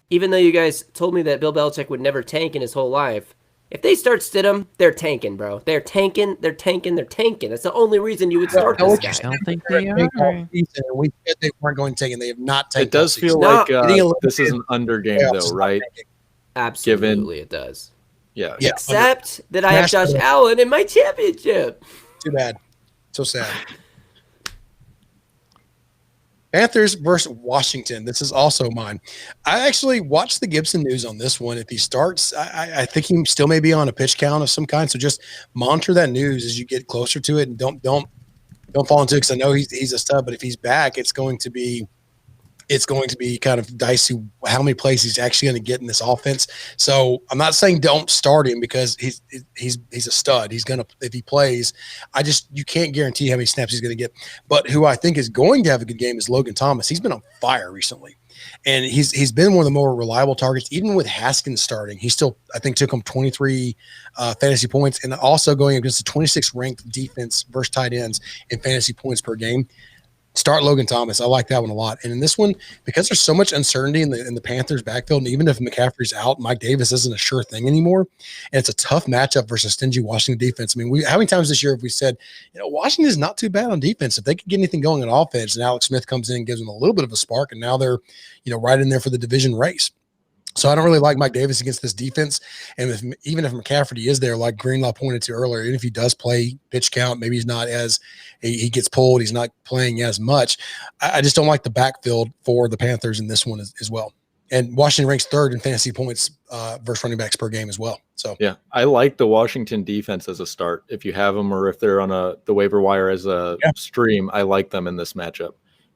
even though you guys told me that Bill Belichick would never tank in his whole life, if they start Stidham, they're tanking, bro. They're tanking. That's the only reason you would start this guy. I don't think they are. We said they weren't going to tank, and they have not taken. It does feel like this is an under game, though, right? Absolutely, it does. Yeah. Except that I have Josh Allen in my championship. Too bad. So sad. Panthers versus Washington. This is also mine. I actually watched the Gibson news on this one. If he starts, I think he still may be on a pitch count of some kind. So just monitor that news as you get closer to it, and don't fall into it, because I know he's a stud. But if he's back, it's going to be kind of dicey how many plays he's actually going to get in this offense. So I'm not saying don't start him, because he's a stud. He's going to, if he plays, you can't guarantee how many snaps he's going to get. But who I think is going to have a good game is Logan Thomas. He's been on fire recently, and he's been one of the more reliable targets. Even with Haskins starting, he still, I think, took him 23 fantasy points, and also going against the 26th ranked defense versus tight ends in fantasy points per game. Start Logan Thomas. I like that one a lot. And in this one, because there's so much uncertainty in the Panthers backfield, and even if McCaffrey's out, Mike Davis isn't a sure thing anymore. And it's a tough matchup versus stingy Washington defense. I mean, how many times this year have we said, Washington is not too bad on defense. If they could get anything going on offense, and Alex Smith comes in and gives them a little bit of a spark, and now they're, right in there for the division race. So I don't really like Mike Davis against this defense. And even if McCaffrey is there, like Greenlaw pointed to earlier, even if he does play pitch count, maybe he's not he gets pulled, he's not playing as much. I just don't like the backfield for the Panthers in this one as well. And Washington ranks 3rd in fantasy points versus running backs per game as well. So yeah, I like the Washington defense as a start. If you have them, or if they're on the waiver wire as a stream, I like them in this matchup.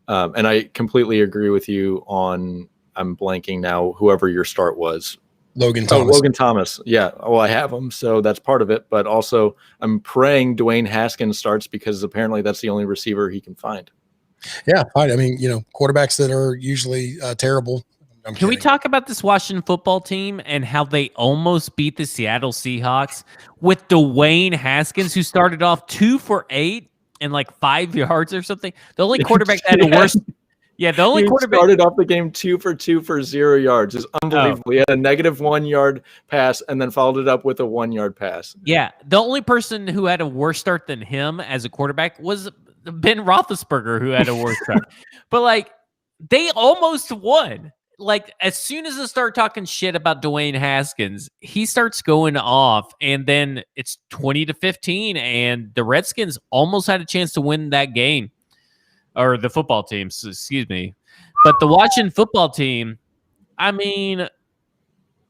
And I completely agree with you on, I'm blanking now, whoever your start was. Logan Thomas. Logan Thomas. Yeah. Well, I have him, so that's part of it. But also, I'm praying Dwayne Haskins starts, because apparently that's the only receiver he can find. Yeah, fine. I mean, quarterbacks that are usually terrible. Can we talk about this Washington football team and how they almost beat the Seattle Seahawks with Dwayne Haskins, who started off 2 for 8 and like 5 yards or something? The only quarterback that had the worst. Yeah, the only quarterback started off the game 2 for 2 for 0 yards. It's unbelievable. He had a -1 yard pass and then followed it up with a 1 yard pass. Yeah, the only person who had a worse start than him as a quarterback was Ben Roethlisberger, who had a worse start. But they almost won. like as soon as I start talking shit about Dwayne Haskins, he starts going off, and then it's 20-15, and the Redskins almost had a chance to win that game, or the football team, excuse me. But the Washington football team, I mean,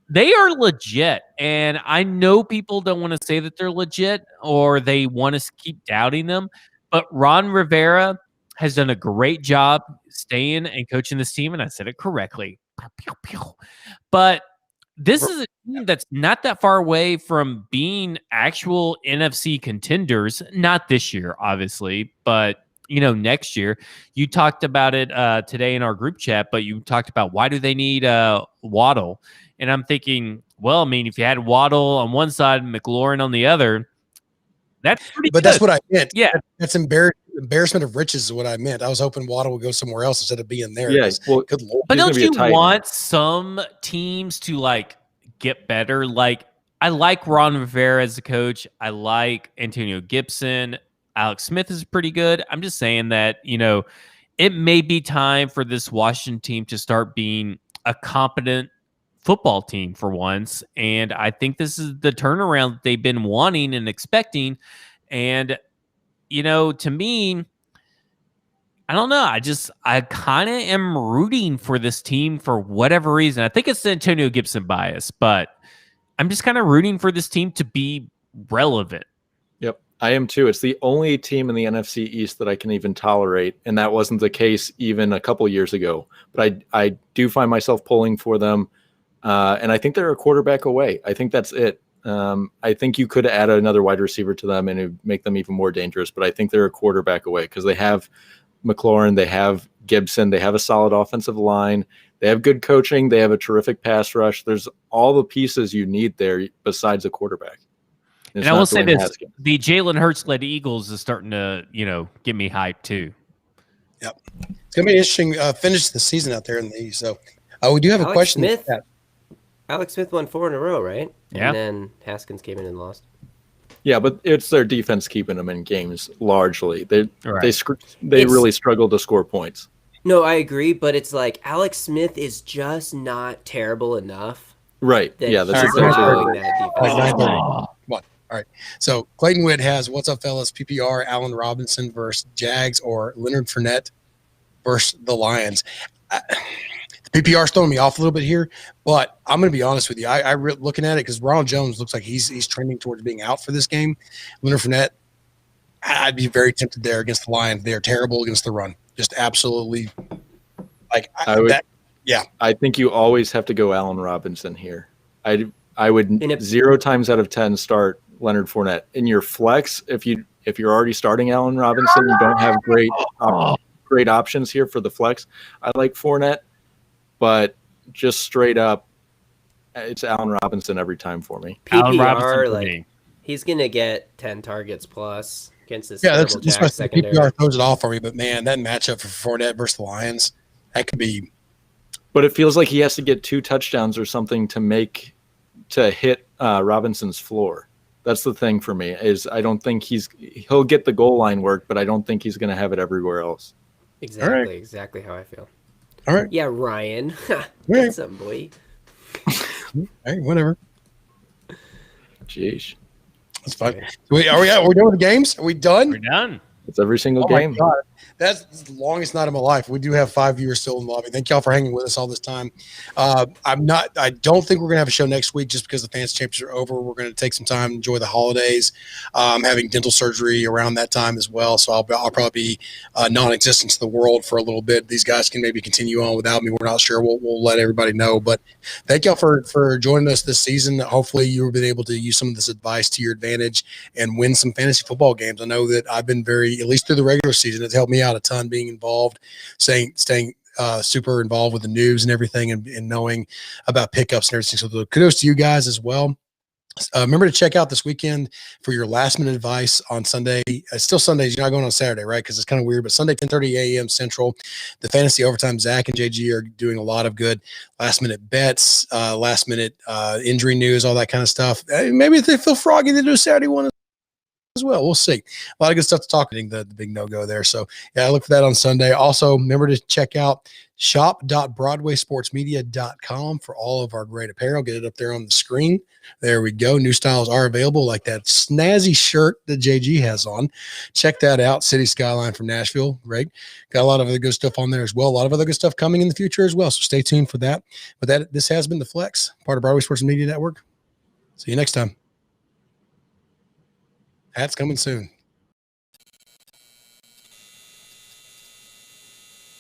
they are legit, and I know people don't want to say that they're legit or they want to keep doubting them, but Ron Rivera has done a great job staying and coaching this team, and I said it correctly. But this is a team that's not that far away from being actual NFC contenders. Not this year, obviously, but next year. You talked about it today in our group chat, but you talked about why do they need Waddle? And I'm thinking, well, I mean, if you had Waddle on one side and McLaurin on the other, that's pretty good. That's what I meant. Yeah. That's embarrassment of riches is what I meant. I was hoping Waddle would go somewhere else instead of being there. Yeah. Well, good Lord. But don't you want some teams to like get better? Like I like Ron Rivera as a coach. I like Antonio Gibson. Alex Smith is pretty good. I'm just saying that, it may be time for this Washington team to start being a competent football team for once. And I think this is the turnaround that they've been wanting and expecting. And, to me, I don't know. I kind of am rooting for this team for whatever reason. I think it's the Antonio Gibson bias, but I'm just kind of rooting for this team to be relevant. Yep, I am too. It's the only team in the NFC East that I can even tolerate, and that wasn't the case even a couple years ago. But I do find myself pulling for them, and I think they're a quarterback away. I think that's it. I think you could add another wide receiver to them and it would make them even more dangerous, but I think they're a quarterback away because they have McLaurin, they have Gibson, they have a solid offensive line, they have good coaching, they have a terrific pass rush. There's all the pieces you need there besides a quarterback. And I will say this, the Jalen Hurts-led Eagles is starting to, get me hyped too. Yep. It's going to be an interesting finish to the season out there in the East. So we do have a question. Alex Smith won 4 in a row, right? Yeah. And then Haskins came in and lost. Yeah, but it's their defense keeping them in games largely. They Right. really struggle to score points. No, I agree, but it's like Alex Smith is just not terrible enough. Right. Yeah, that's he's exactly allowing right. that Like defense. 9:30. Come on. All right. So Clayton Witt has what's up, fellas? PPR, Allen Robinson versus Jags or Leonard Fournette versus the Lions. The PPR is throwing me off a little bit here, but I'm going to be honest with you. I looking at it because Ronald Jones looks like he's trending towards being out for this game. Leonard Fournette, I'd be very tempted there against the Lions. They are terrible against the run. Just absolutely I think you always have to go Allen Robinson here. I would 0 times out of 10 start Leonard Fournette. In your flex, if you're already starting Allen Robinson, you don't have great options here for the flex. I like Fournette, but just straight up, it's Allen Robinson every time for me. PPR, he's gonna get 10 targets plus against this. Yeah, that's secondary. PPR throws it off for me. But man, that matchup for Fournette versus the Lions, that could be. But it feels like he has to get 2 touchdowns or something to hit Robinson's floor. That's the thing for me is I don't think he'll get the goal line work, but I don't think he's going to have it everywhere else. Exactly how I feel. All right. Yeah, Ryan. Right. Some boy. Hey, whatever. Jeez. That's fine. Are we done with the games? Are we done? We're done. It's every single Oh my game. God. That's the longest night of my life. We do have 5 viewers still in the lobby. Thank y'all for hanging with us all this time. I don't think we're going to have a show next week just because the Fantasy Championships are over. We're going to take some time, enjoy the holidays. I'm having dental surgery around that time as well. So I'll probably be non-existent to the world for a little bit. These guys can maybe continue on without me. We're not sure. We'll let everybody know. But thank y'all for joining us this season. Hopefully you've been able to use some of this advice to your advantage and win some fantasy football games. I know that I've been at least through the regular season, it's helped me out a ton being involved, staying super involved with the news and everything and knowing about pickups and everything. So kudos to you guys as well. Remember to check out this weekend for your last minute advice on Sunday. It's still Sundays. You're not going on Saturday, right? Because it's kind of weird, but Sunday, 10:30 a.m. Central, the fantasy overtime, Zach and JG are doing a lot of good last minute bets, last minute injury news, all that kind of stuff. Maybe if they feel froggy, they do a Saturday one as well. We'll see. A lot of good stuff to talk about, the big no-go there. So, yeah, look for that on Sunday. Also, remember to check out shop.broadwaysportsmedia.com for all of our great apparel. Get it up there on the screen. There we go. New styles are available, like that snazzy shirt that JG has on. Check that out. City Skyline from Nashville. Great. Got a lot of other good stuff on there as well. A lot of other good stuff coming in the future as well. So stay tuned for that. But this has been The Flex, part of Broadway Sports Media Network. See you next time. That's coming soon.